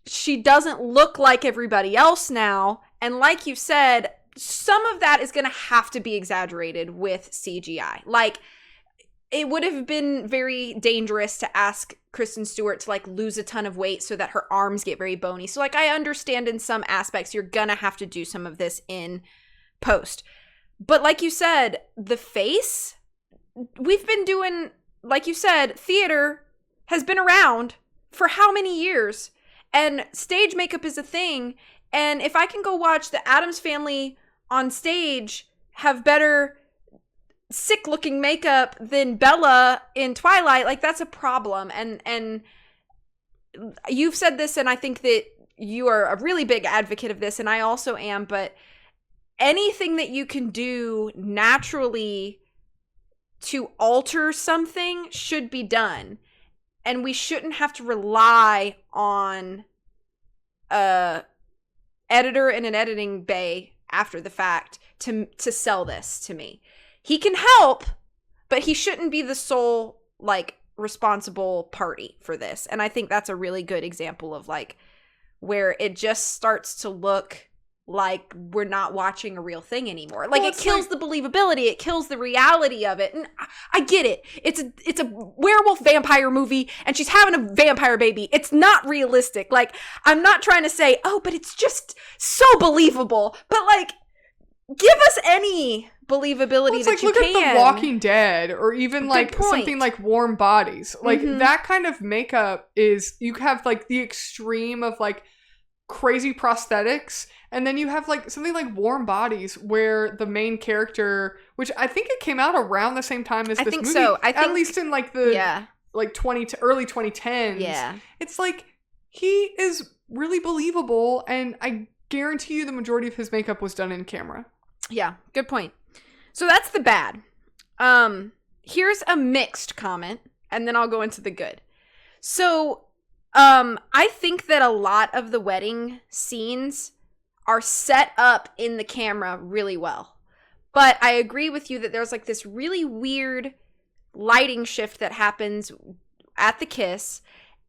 she doesn't look like everybody else now. And like you said, some of that is going to have to be exaggerated with CGI. Like, it would have been very dangerous to ask Kristen Stewart to like lose a ton of weight so that her arms get very bony. So like, I understand in some aspects you're going to have to do some of this in post. But like you said, the face, we've been doing, like you said, theater has been around for how many years? And stage makeup is a thing. And if I can go watch the Addams Family on stage have better sick-looking makeup than Bella in Twilight, like, that's a problem. And you've said this, and I think that you are a really big advocate of this, and I also am, but anything that you can do naturally to alter something should be done. And we shouldn't have to rely on a editor in an editing bay after the fact to sell this to me. He can help, but he shouldn't be the sole, like, responsible party for this. And I think that's a really good example of, like, where it just starts to look like we're not watching a real thing anymore. Like, it kills the believability. It kills the reality of it. And I get it. It's a werewolf vampire movie, and she's having a vampire baby. It's not realistic. Like, I'm not trying to say, oh, but it's just so believable. But, like, give us any believability that you can. Look at The Walking Dead, or even like something like Warm Bodies. Like, that kind of makeup is, you have like the extreme of like crazy prosthetics, and then you have like something like Warm Bodies, where the main character, which I think it came out around the same time as this movie. So I think, at least in like the like early 2010s. Yeah, it's like he is really believable, and I guarantee you the majority of his makeup was done in camera. Yeah, good point. So that's the bad. Here's a mixed comment, and then I'll go into the good. So I think that a lot of the wedding scenes are set up in the camera really well. But I agree with you that there's like this really weird lighting shift that happens at the kiss.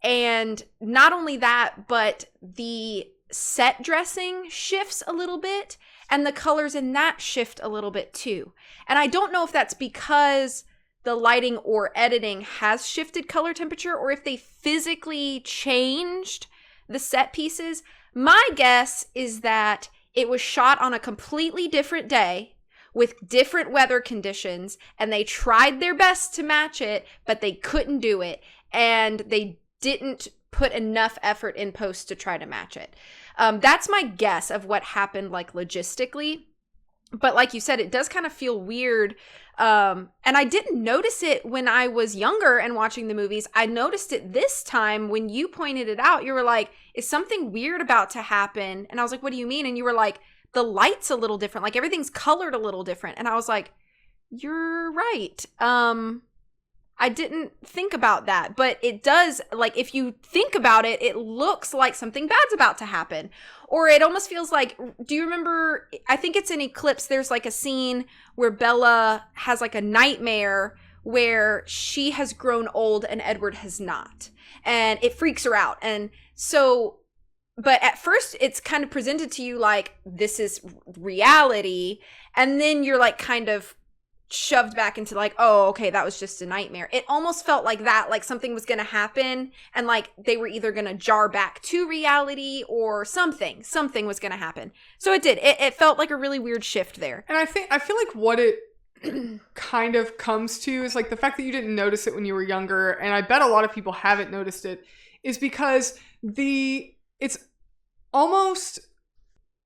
And not only that, but the set dressing shifts a little bit, and the colors in that shift a little bit too. And I don't know if that's because the lighting or editing has shifted color temperature, or if they physically changed the set pieces. My guess is that it was shot on a completely different day with different weather conditions, and they tried their best to match it, but they couldn't do it, and they didn't put enough effort in post to try to match it. That's my guess of what happened, like, logistically. But like you said, it does kind of feel weird. And I didn't notice it when I was younger and watching the movies. I noticed it this time when you pointed it out. You were like, is something weird about to happen? And I was like, what do you mean? And you were like, the light's a little different. Like, everything's colored a little different. And I was like, you're right. I didn't think about that, but it does, like, if you think about it, it looks like something bad's about to happen. Or it almost feels like, do you remember, I think it's in Eclipse, there's like a scene where Bella has like a nightmare where she has grown old and Edward has not. And it freaks her out. And so, but at first it's kind of presented to you like, this is reality. And then you're like kind of shoved back into like, oh, okay, that was just a nightmare. It almost felt like that, like something was going to happen, and like they were either going to jar back to reality or something was going to happen. So it did. It felt like a really weird shift there. And I feel like what it kind of comes to is like the fact that you didn't notice it when you were younger, and I bet a lot of people haven't noticed it, is because it's almost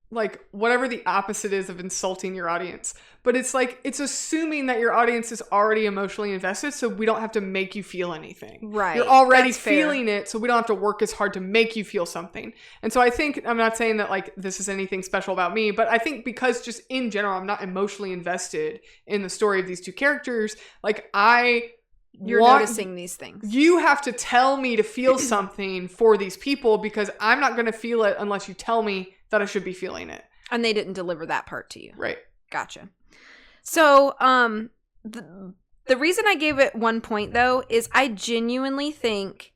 like whatever the opposite is of insulting your audience. But it's like, it's assuming that your audience is already emotionally invested, so we don't have to make you feel anything. Right. You're already feeling it, so we don't have to work as hard to make you feel something. And so I think, I'm not saying that like this is anything special about me, but I think because just in general, I'm not emotionally invested in the story of these two characters, like you're noticing these things. You have to tell me to feel something for these people, because I'm not going to feel it unless you tell me that I should be feeling it. And they didn't deliver that part to you. Right. Gotcha. So, the reason I gave it 1 point, though, is I genuinely think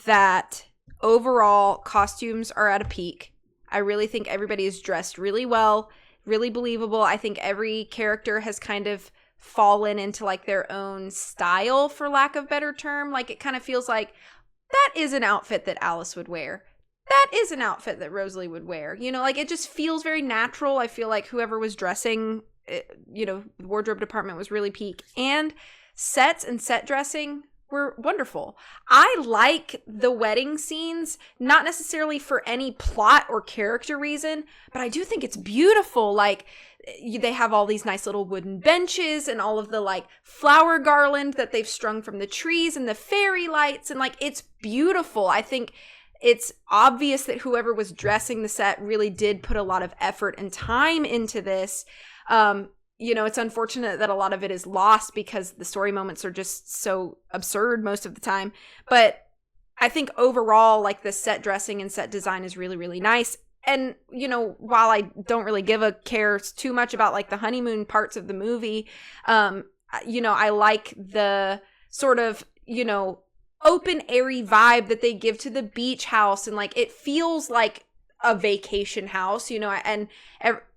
that overall costumes are at a peak. I really think everybody is dressed really well. really believable. I think every character has kind of fallen into like their own style, for lack of better term. Like it kind of feels like that is an outfit that Alice would wear. That is an outfit that Rosalie would wear. You know, like it just feels very natural. I feel like whoever was dressing, you know, the wardrobe department was really peak. And sets and set dressing were wonderful. I like the wedding scenes, not necessarily for any plot or character reason, but I do think it's beautiful. Like they have all these nice little wooden benches and all of the like flower garland that they've strung from the trees and the fairy lights, and like it's beautiful. I think it's obvious that whoever was dressing the set really did put a lot of effort and time into this. You know, it's unfortunate that a lot of it is lost because the story moments are just so absurd most of the time. But I think overall, like the set dressing and set design is really, really nice. And, you know, while I don't really give a care too much about like the honeymoon parts of the movie, you know, I like the sort of, you know, open airy vibe that they give to the beach house, and like it feels like a vacation house, you know, and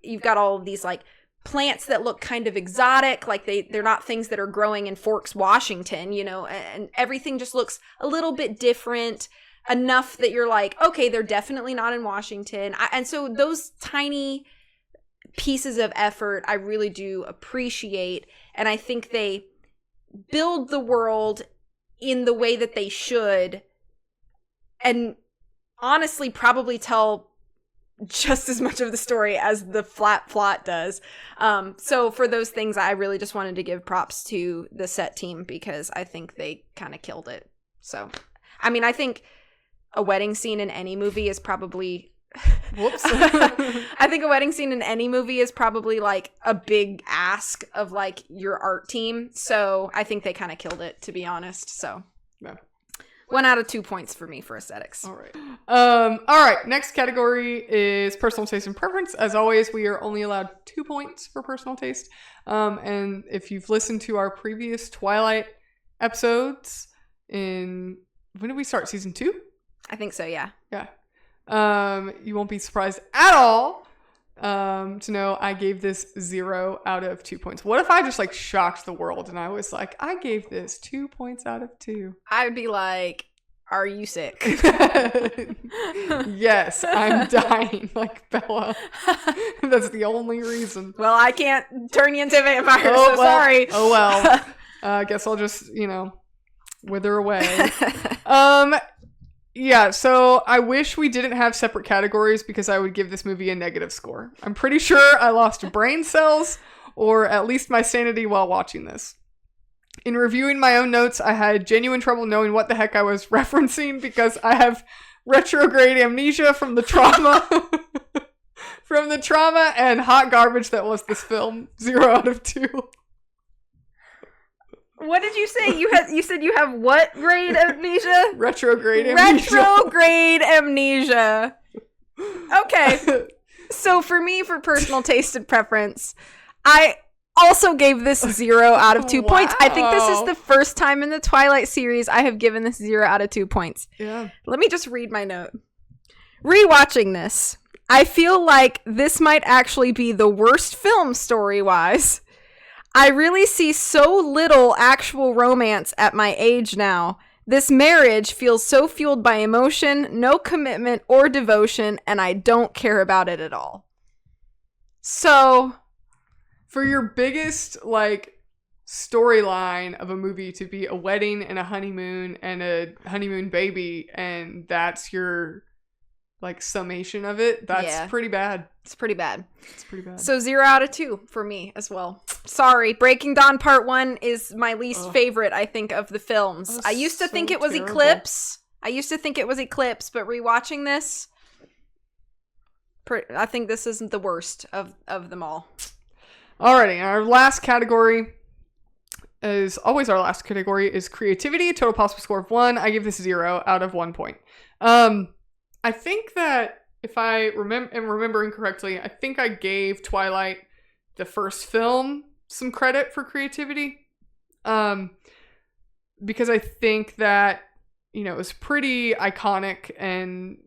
you've got all of these like plants that look kind of exotic, like they're not things that are growing in Forks, Washington, you know, and everything just looks a little bit different enough that you're like, okay, they're definitely not in Washington. And so those tiny pieces of effort I really do appreciate, and I think they build the world in the way that they should, and honestly probably tell just as much of the story as the flat plot does. So for those things, I really just wanted to give props to the set team because I think they kind of killed it. So, I mean, I think a wedding scene in any movie is probably... Whoops. I think a wedding scene in any movie is probably like a big ask of like your art team. So I think they kind of killed it, to be honest. So yeah. 1 out of 2 points for me for aesthetics. All right. All right. Next category is personal taste and preference. As always, we are only allowed 2 points for personal taste. And if you've listened to our previous Twilight episodes when did we start? Season 2? I think so. Yeah. Yeah. You won't be surprised at all to know I gave this 0 out of 2 points. What if I just like shocked the world and I was like, I gave this 2 points out of 2? I'd be like, are you sick? Yes, I'm dying like Bella. That's the only reason. Well, I can't turn you into a vampire, so well, sorry. Oh well. I guess I'll just, wither away. Yeah, so I wish we didn't have separate categories because I would give this movie a negative score. I'm pretty sure I lost brain cells or at least my sanity while watching this. In reviewing my own notes, I had genuine trouble knowing what the heck I was referencing because I have retrograde amnesia from the trauma and hot garbage that was this film. 0 out of 2. What did you say? You said you have what grade amnesia? Retrograde amnesia. Retrograde amnesia. Okay. So for me, for personal taste and preference, I also gave this 0 out of 2 points. I think this is the first time in the Twilight series I have given this 0 out of 2 points. Yeah. Let me just read my note. Rewatching this, I feel like this might actually be the worst film story-wise. I really see so little actual romance at my age now. This marriage feels so fueled by emotion, no commitment or devotion, and I don't care about it at all. So, for your biggest, storyline of a movie to be a wedding and a honeymoon baby, and that's your, summation of it, that's pretty bad. It's pretty bad. It's pretty bad. So 0 out of 2 for me as well. Sorry. Breaking Dawn Part 1 is my least favorite, I think, of the films. I used to think it was terrible. Eclipse. But rewatching this, I think this isn't the worst of them all. Alrighty, our last category is always our last category is creativity. Total possible score of 1. I give this 0 out of 1 point. I think that if I am remembering correctly, I think I gave Twilight, the first film, some credit for creativity. Because I think that, it was pretty iconic and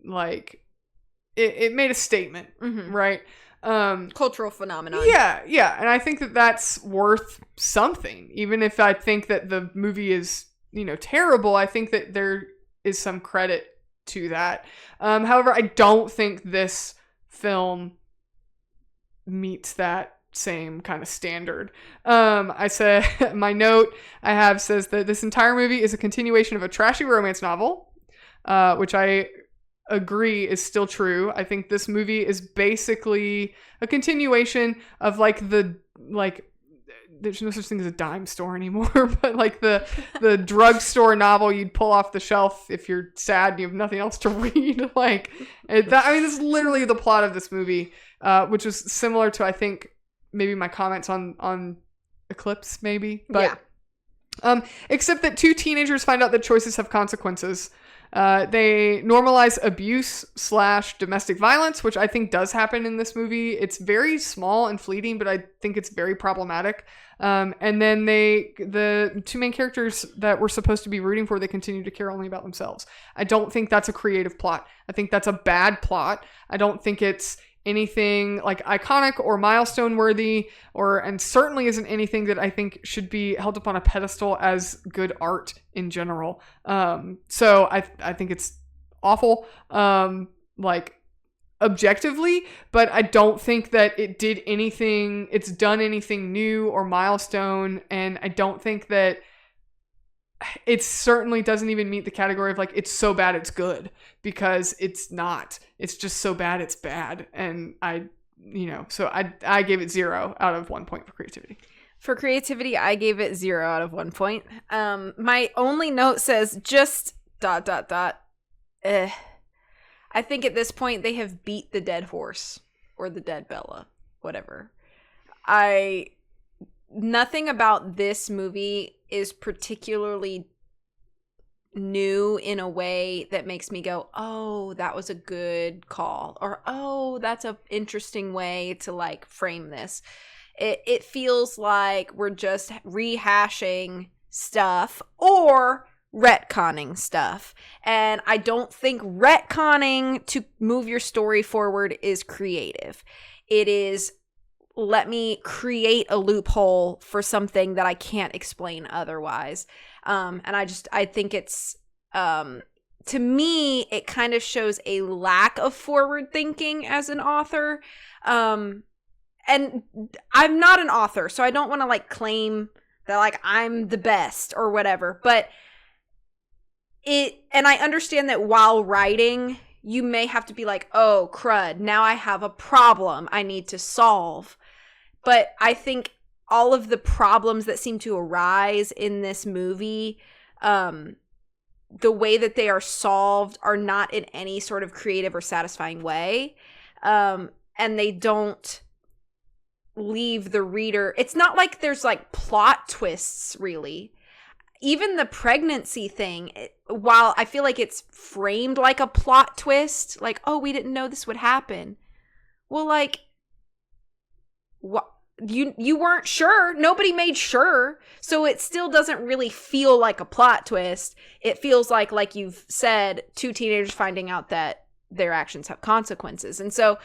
it made a statement, right? Cultural phenomenon. Yeah, and I think that that's worth something. Even if I think that the movie is, terrible, I think that there is some credit to that. However, I don't think this film meets that same kind of standard. I said, my note I have says that this entire movie is a continuation of a trashy romance novel, which I agree is still true. I think this movie is basically a continuation of there's no such thing as a dime store anymore, but the drugstore novel you'd pull off the shelf if you're sad and you have nothing else to read. This is literally the plot of this movie, which is similar to, I think, maybe my comments on Eclipse, maybe. But, yeah. Except that two teenagers find out that choices have consequences. They normalize abuse / domestic violence, which I think does happen in this movie. It's very small and fleeting, but I think it's very problematic. And then the two main characters that we're supposed to be rooting for, they continue to care only about themselves. I don't think that's a creative plot. I think that's a bad plot. I don't think it's anything like iconic or milestone worthy, and certainly isn't anything that I think should be held up on a pedestal as good art in general. So I think it's awful, objectively, but I don't think that it's done anything new or milestone, and I don't think that it certainly doesn't even meet the category of it's so bad it's good, because it's not. It's just so bad it's bad. And I gave it 0 out of 1 point for creativity. For creativity, I gave it 0 out of 1 point. My only note says just ... I think at this point they have beat the dead horse, or the dead Bella, whatever. Nothing about this movie is particularly new in a way that makes me go, oh, that was a good call, or oh, that's an interesting way to frame this. It feels like we're just rehashing stuff or retconning stuff, and I don't think retconning to move your story forward is creative. It is, let me create a loophole for something that I can't explain otherwise. And I think it's, to me, it kind of shows a lack of forward thinking as an author. And I'm not an author, so I don't want to claim that I'm the best or whatever, but and I understand that while writing, you may have to be oh, crud, now I have a problem I need to solve. But I think all of the problems that seem to arise in this movie, the way that they are solved are not in any sort of creative or satisfying way. And they don't leave the reader. It's not like there's plot twists, really. Even the pregnancy thing, while I feel like it's framed like a plot twist, oh, we didn't know this would happen. Well, what? You weren't sure. Nobody made sure. So it still doesn't really feel like a plot twist. It feels like you've said, two teenagers finding out that their actions have consequences. And so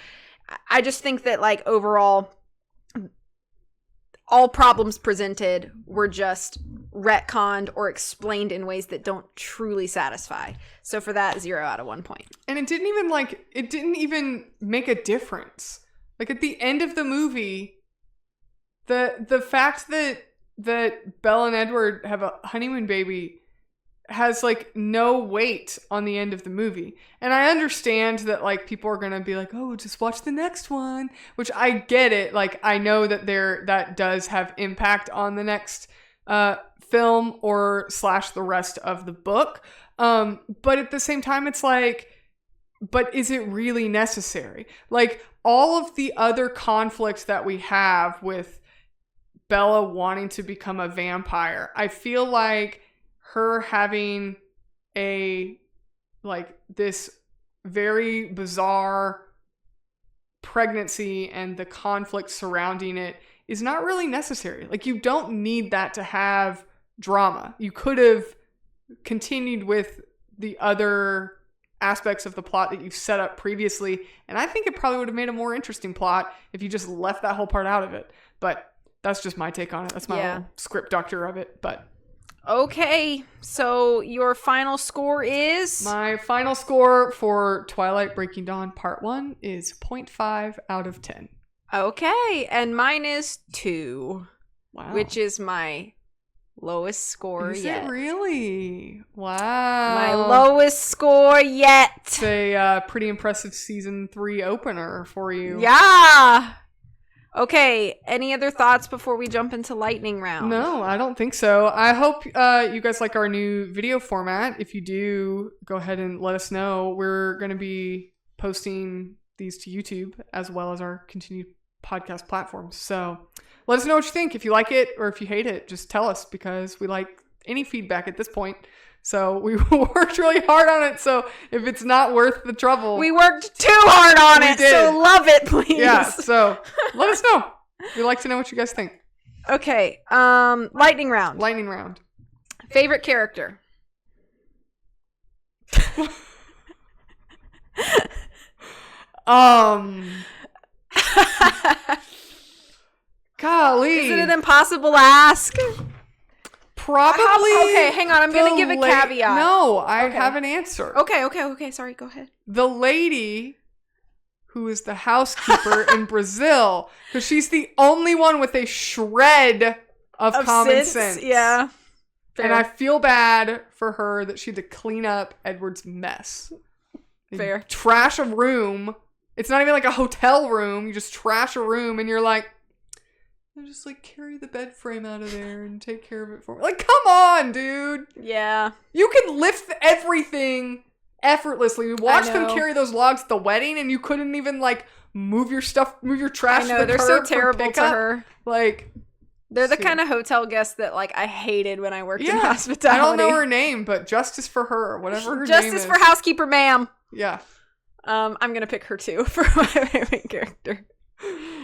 I just think that overall, all problems presented were just retconned or explained in ways that don't truly satisfy. So for that, 0 out of 1 point. And it didn't even make a difference. At the end of the movie, the fact that Belle and Edward have a honeymoon baby has no weight on the end of the movie. And I understand that people are gonna be oh, just watch the next one, which I get it. I know that that does have impact on the next film or / the rest of the book. But at the same time, it's but is it really necessary? All of the other conflicts that we have with Bella wanting to become a vampire, I feel like her having this very bizarre pregnancy and the conflict surrounding it is not really necessary. You don't need that to have drama. You could have continued with the other aspects of the plot that you've set up previously. And I think it probably would have made a more interesting plot if you just left that whole part out of it. But that's just my take on it. That's my little script doctor of it. But Okay, so your final score is? my final score for Twilight Breaking Dawn Part 1 is 0.5 out of 10. Okay, and mine is 2, Wow. which is my lowest score Is yet. it really? Wow. My lowest score yet. It's a pretty impressive season 3 opener for you. Yeah. Okay, any other thoughts before we jump into lightning round? No, I don't think so. I hope you guys like our new video format. If you do, go ahead and let us know. We're going to be posting these to YouTube as well as our continued podcast platforms. So let us know what you think. If you like it or if you hate it, just tell us, because we like any feedback at this point. So we worked really hard on it. So if it's not worth the trouble, We worked too hard on We it, did. so love it, please. yeah. So let us know. We'd like to know what you guys think. Okay, lightning round. Lightning round. Favorite character? Golly. Is it impossible to ask? Probably. Okay, hang on. I'm going to give a caveat. No, I Okay. have an answer. Okay. Sorry, go ahead. The lady who is the housekeeper in Brazil, because she's the only one with a shred of common sense. Yeah. And I feel bad for her that she had to clean up Edward's mess. You Fair. Trash a room. It's not even like a hotel room. You just trash a room and you're like, just like carry the bed frame out of there and take care of it for me. Like, come on, dude. Yeah. You can lift everything effortlessly. We watched them know. carry those logs at the wedding and you couldn't even like move your stuff, move your trash I to know, the they're so curb for terrible to pickup. her. Like, They're the so- kind of hotel guests that like I hated when I worked in Yeah. hospitality. I don't know her name, but justice for her, whatever her name Justice is. for housekeeper, ma'am. Yeah. I'm gonna pick her too for my favorite character.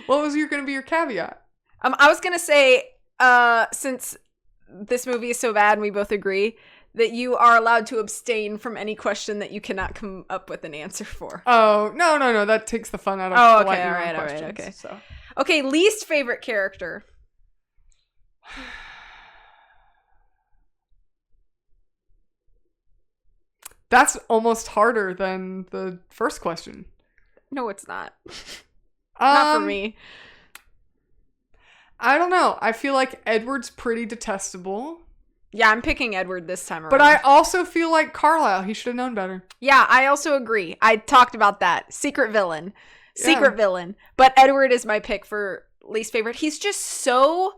What was gonna be your caveat? I was gonna say, since this movie is so bad and we both agree, that you are allowed to abstain from any question that you cannot come up with an answer for. Oh, no. That takes the fun out of Oh, the okay, lightning all round right, questions, okay. So. Okay, least favorite character. That's almost harder than the first question. No, it's not. Not for me. I don't know. I feel like Edward's pretty detestable. Yeah, I'm picking Edward this time around. But I also feel like Carlisle. He should have known better. Yeah, I also agree. I talked about that. Secret villain. Yeah. But Edward is my pick for least favorite. He's just so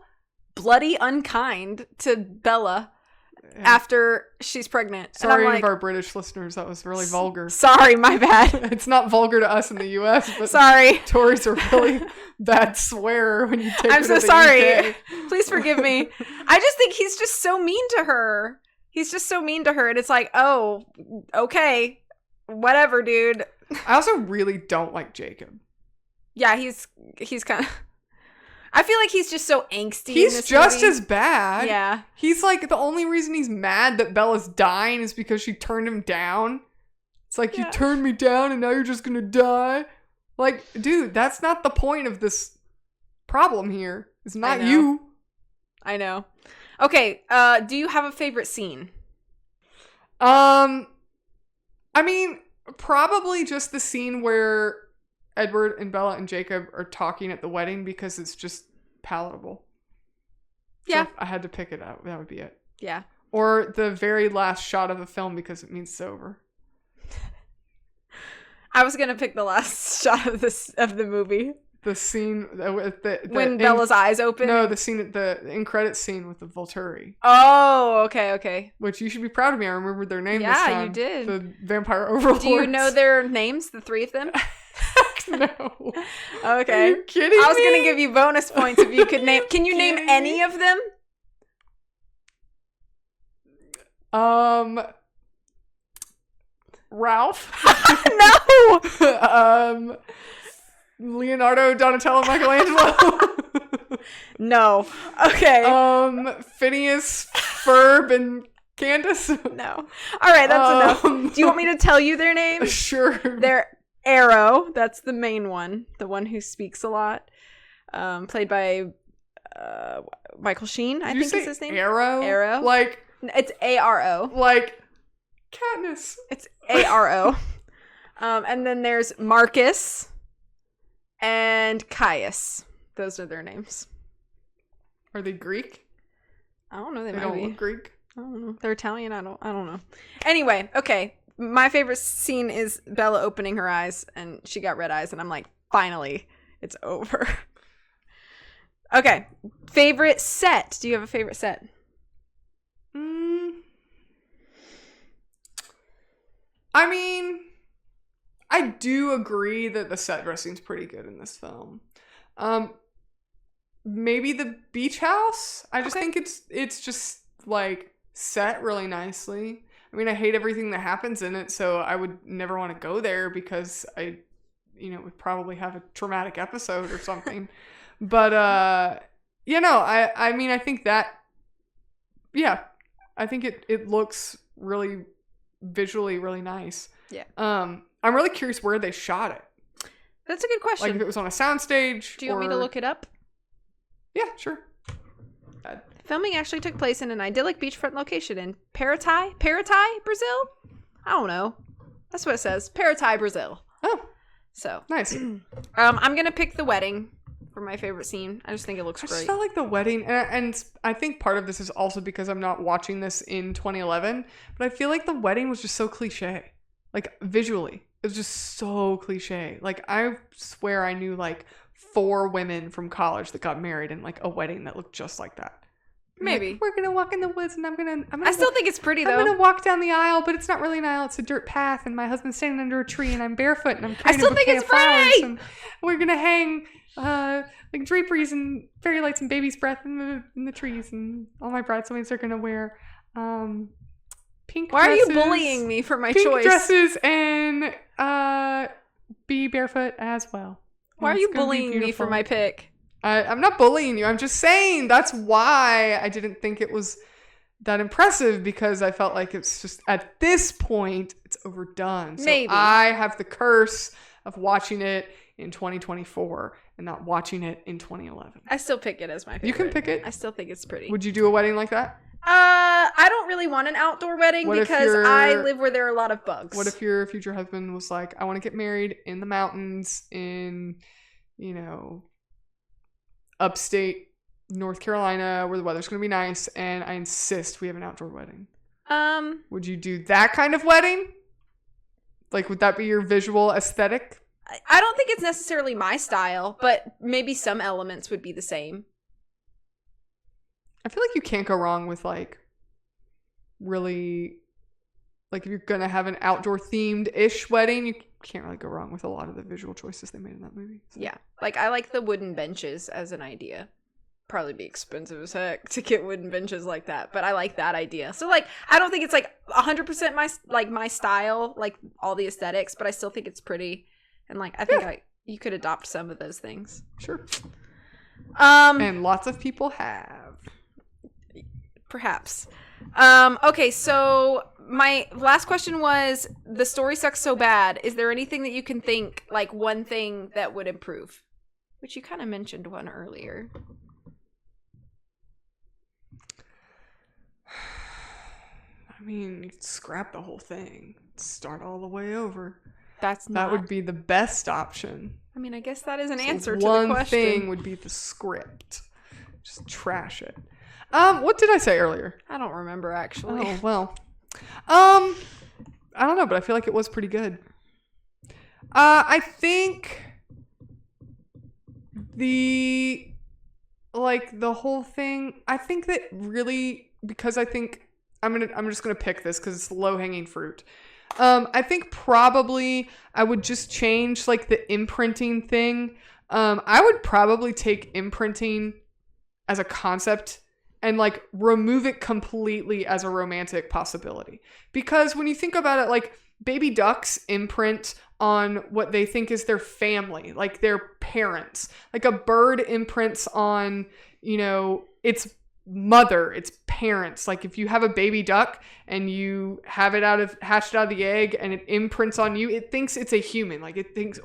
bloody unkind to Bella after she's pregnant. Sorry and I'm to like, our British listeners. That was really vulgar. sorry, my bad. It's not vulgar to us in the U.S., but Sorry. Tories are really bad swear when you take I'm her so to the sorry. UK. Please forgive me. I just think he's just so mean to her. He's just so mean to her. And it's like, oh, okay. Whatever, dude. I also really don't like Jacob. Yeah, he's kind of... I feel like he's just so angsty in He's this just movie. as bad. Yeah. He's like, the only reason he's mad that Bella's dying is because she turned him down. It's like, you turned me down and now you're just gonna die. Like, dude, that's not the point of this problem here. It's not know. you. I know. Okay, do you have a favorite scene? I mean, probably just the scene where Edward and Bella and Jacob are talking at the wedding because it's just palatable. So Yeah. if I had to pick it out, that would be it. Yeah. Or the very last shot of the film because it means it's over. I was gonna pick the last shot of the movie. The scene with the When Bella's eyes open? No, the scene, the end credits scene with the Volturi. Oh, okay. Which you should be proud of me. I remembered their name this Yeah, time. you did. The vampire overlords. Do you know their names, the three of them? No. Okay. Are you kidding me? I was gonna give you bonus points if you could name. Can you name any of them? Ralph. No. Leonardo, Donatello, Michelangelo. No. Okay. Phineas, Ferb, and Candace? No. All right, that's Um, enough. Do you want me to tell you their names? Sure. They're Arrow. That's the main one. The one who speaks a lot. Played by Michael Sheen, I Did you think say is his name. Arrow? Arrow. Like It's Aro. Katniss. It's Aro. And then there's Marcus and Caius. Those are their names. Are they Greek? I don't know. They They might don't be. look Greek. I don't know. They're Italian. I don't know. Anyway, okay. My favorite scene is Bella opening her eyes, and she got red eyes, and I'm like, finally, it's over. Okay. Favorite set. Do you have a favorite set? I mean, I do agree that the set dressing's pretty good in this film. Maybe the beach house. I just think it's just like set really nicely. I mean, I hate everything that happens in it, so I would never want to go there because I, would probably have a traumatic episode or something. But I mean, I think that, yeah, I think it looks really visually really nice. Yeah. I'm really curious where they shot it. That's a good question. Like if it was on a soundstage. Do you want me to look it up? Yeah, sure. Filming actually took place in an idyllic beachfront location in Paraty, Brazil? I don't know. That's what it says. Paraty, Brazil. Oh, so nice. I'm gonna pick the wedding for my favorite scene. I just think it looks I great. just felt like the wedding, and I think part of this is also because I'm not watching this in 2011, but I feel like the wedding was just so cliche. Like visually, it was just so cliche. Like I swear I knew like 4 women from college that got married in like a wedding that looked just like that. Maybe. Like, we're gonna walk in the woods, and I'm gonna I still think it's pretty though. I'm gonna walk down the aisle, but it's not really an aisle; it's a dirt path, and my husband's standing under a tree, and I'm barefoot, and I'm carrying still a think bouquet it's of flowers, pretty! and we're gonna hang like draperies and fairy lights and baby's breath in the trees, and all my bridesmaids are gonna wear pink. Why dresses, are you bullying me for my pink choice? dresses and be barefoot as well. Why And are it's you gonna be bullying me for beautiful. my pick? I'm not bullying you. I'm just saying that's why I didn't think it was that impressive, because I felt like it's just at this point it's overdone. So Maybe. I have the curse of watching it in 2024 and not watching it in 2011. I still pick it as my favorite. You can pick it. I still think it's pretty. Would you do a wedding like that? I don't really want an outdoor wedding What if because you're- I live where there are a lot of bugs. What if your future husband was like, I want to get married in the mountains in, upstate North Carolina where the weather's going to be nice, and I insist we have an outdoor wedding? Would you do that kind of wedding? Like, would that be your visual aesthetic? I don't think it's necessarily my style, but maybe some elements would be the same. I feel like you can't go wrong with like really, like if you're gonna have an outdoor themed ish wedding, you can't really go wrong with a lot of the visual choices they made in that movie. So. Yeah, like I like the wooden benches as an idea. Probably be expensive as heck to get wooden benches like that, but I like that idea. So like, I don't think it's like 100% my style, like all the aesthetics, but I still think it's pretty, and like I think you could adopt some of those things. Sure. And lots of people have. Perhaps. Okay, so my last question was, the story sucks so bad. Is there anything that you can think, like one thing that would improve? Which you kind of mentioned one earlier. I mean, you could scrap the whole thing. Start all the way over. That would be the best option. I mean, I guess that is an So answer to the one question. thing would be the script. Just trash it. What did I say earlier? I don't remember actually. Oh, well. I don't know, but I feel like it was pretty good. I think the whole thing, I think that really, because I think I'm just going to pick this because it's low-hanging fruit. I think probably I would just change like the imprinting thing. I would probably take imprinting as a concept and like remove it completely as a romantic possibility. Because when you think about it, like baby ducks imprint on what they think is their family, like their parents. Like a bird imprints on, its mother, its parents, like if you have a baby duck and you have it hatched out of the egg and it imprints on you, it thinks it's a human, like it thinks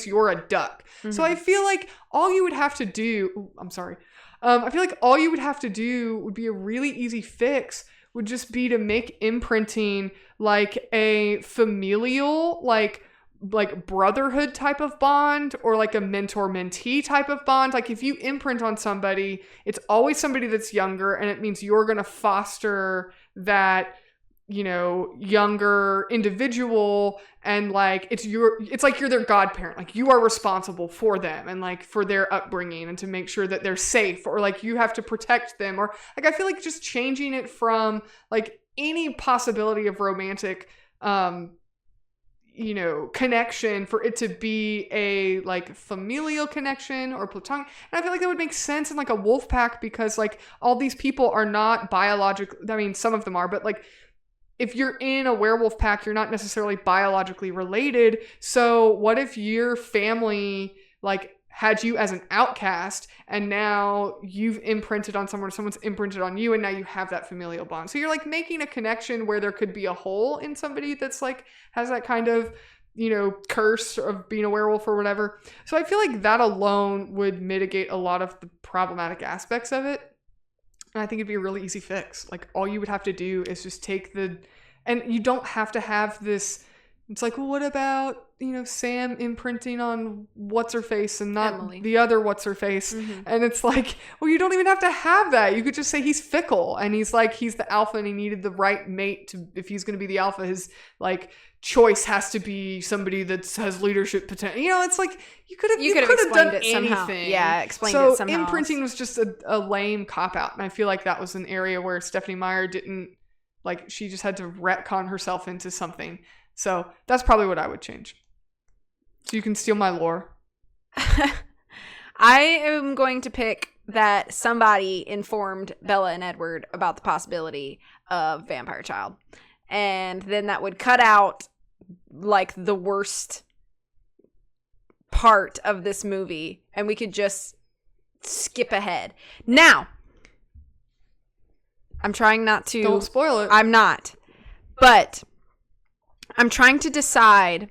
you're a duck. So I feel like all you would have to do, I feel like all you would have to do would be a really easy fix, would just be to make imprinting like a familial, like brotherhood type of bond, or like a mentor-mentee type of bond. Like if you imprint on somebody, it's always somebody that's younger, and it means you're going to foster that, you know, younger individual, and like it's like you're their godparent. Like you are responsible for them and like for their upbringing and to make sure that they're safe, or like you have to protect them, or like I feel like just changing it from like any possibility of romantic you know, connection for it to be a like familial connection or platonic. And I feel like that would make sense in like a wolf pack, because like all these people are not biological. I mean, some of them are, but like if you're in a werewolf pack, you're not necessarily biologically related. So what if your family like had you as an outcast, and now you've imprinted on someone, someone's imprinted on you, and now you have that familial bond. So you're like making a connection where there could be a hole in somebody that's like has that kind of, you know, curse of being a werewolf or whatever. So I feel like that alone would mitigate a lot of the problematic aspects of it. And I think it'd be a really easy fix. Like all you would have to do is just take and you don't have to have this. It's like, well, what about, you know, Sam imprinting on what's-her-face and not Emily. The other what's-her-face? And it's like, well, you don't even have to have that. You could just say he's fickle, and he's the alpha, and he needed the right mate to, if he's going to be the alpha, his like choice has to be somebody that has leadership potential. You know, it's like you could have done it anything. somehow. Yeah, explained so it somehow. Imprinting was just a lame cop-out, and I feel like that was an area where Stephanie Meyer didn't, like, she just had to retcon herself into something. So that's probably what I would change. So you can steal my lore. I am going to pick that somebody informed Bella and Edward about the possibility of Vampire Child. And then that would cut out like the worst part of this movie, and we could just skip ahead. Now, I'm trying not to... Don't spoil it. I'm not. But I'm trying to decide,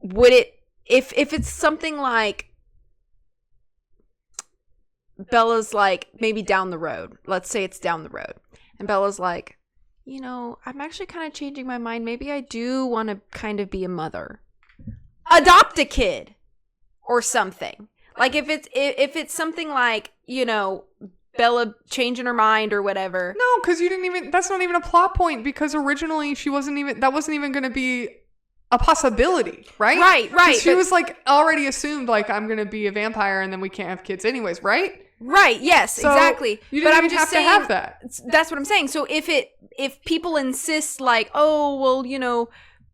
would it... If it's something like Bella's like maybe down the road. Let's say it's down the road. And Bella's like, you know, I'm actually kind of changing my mind. Maybe I do want to kind of be a mother. Adopt a kid or something. Like if it's something like, you know, Bella changing her mind or whatever. No, because that's not even a plot point, because originally that wasn't even going to be a possibility, right? Right. She was like already assumed like I'm going to be a vampire and then we can't have kids anyways, right? Right, yes, So exactly. You didn't even have to have that. That's what I'm saying. So if people insist like, oh, well, you know,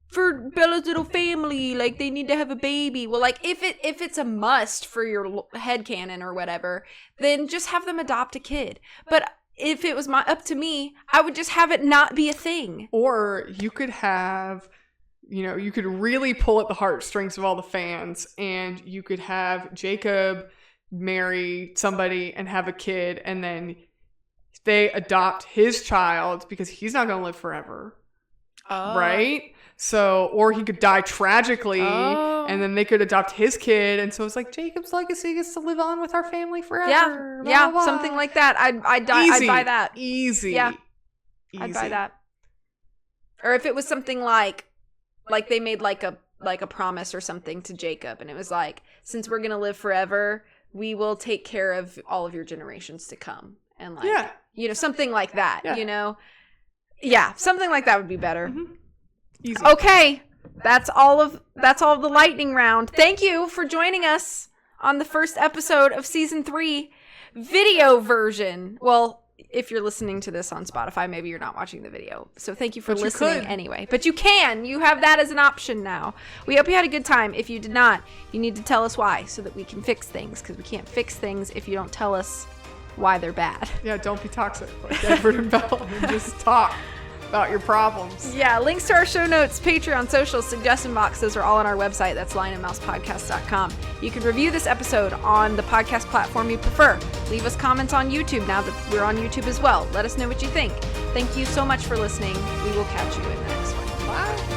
for Bella's little family, like they need to have a baby. Well, like if it's a must for your headcanon or whatever, then just have them adopt a kid. But if it was up to me, I would just have it not be a thing. Or you could have, you know, you could really pull at the heartstrings of all the fans, and you could have Jacob marry somebody and have a kid, and then they adopt his child because he's not going to live forever. Right? So, or he could die tragically, and then they could adopt his kid, and so it's like Jacob's legacy gets to live on with our family forever. Yeah, blah, blah. something like that. I'd buy that. Easy. Yeah. Easy. I'd buy that. Or if it was something like they made like a promise or something to Jacob, and it was like, since we're gonna live forever, we will take care of all of your generations to come, and like, you know, something like that. Yeah. You know, yeah, something like that would be better. Mm-hmm. Easy. Okay, that's all of the lightning round. Thank you for joining us on the first episode of season 3, video version. Well, if you're listening to this on Spotify, maybe you're not watching the video. So thank you for listening anyway. But you can. You have that as an option now. We hope you had a good time. If you did not, you need to tell us why so that we can fix things, because we can't fix things if you don't tell us why they're bad. Yeah, don't be toxic like Edward and Bella, and just talk. about your problems. Yeah, links to our show notes, Patreon, socials, suggestion boxes are all on our website. That's lionandmousepodcast.com. You can review this episode on the podcast platform you prefer. Leave us comments on YouTube now that we're on YouTube as well. Let us know what you think. Thank you so much for listening. We will catch you in the next one. Bye.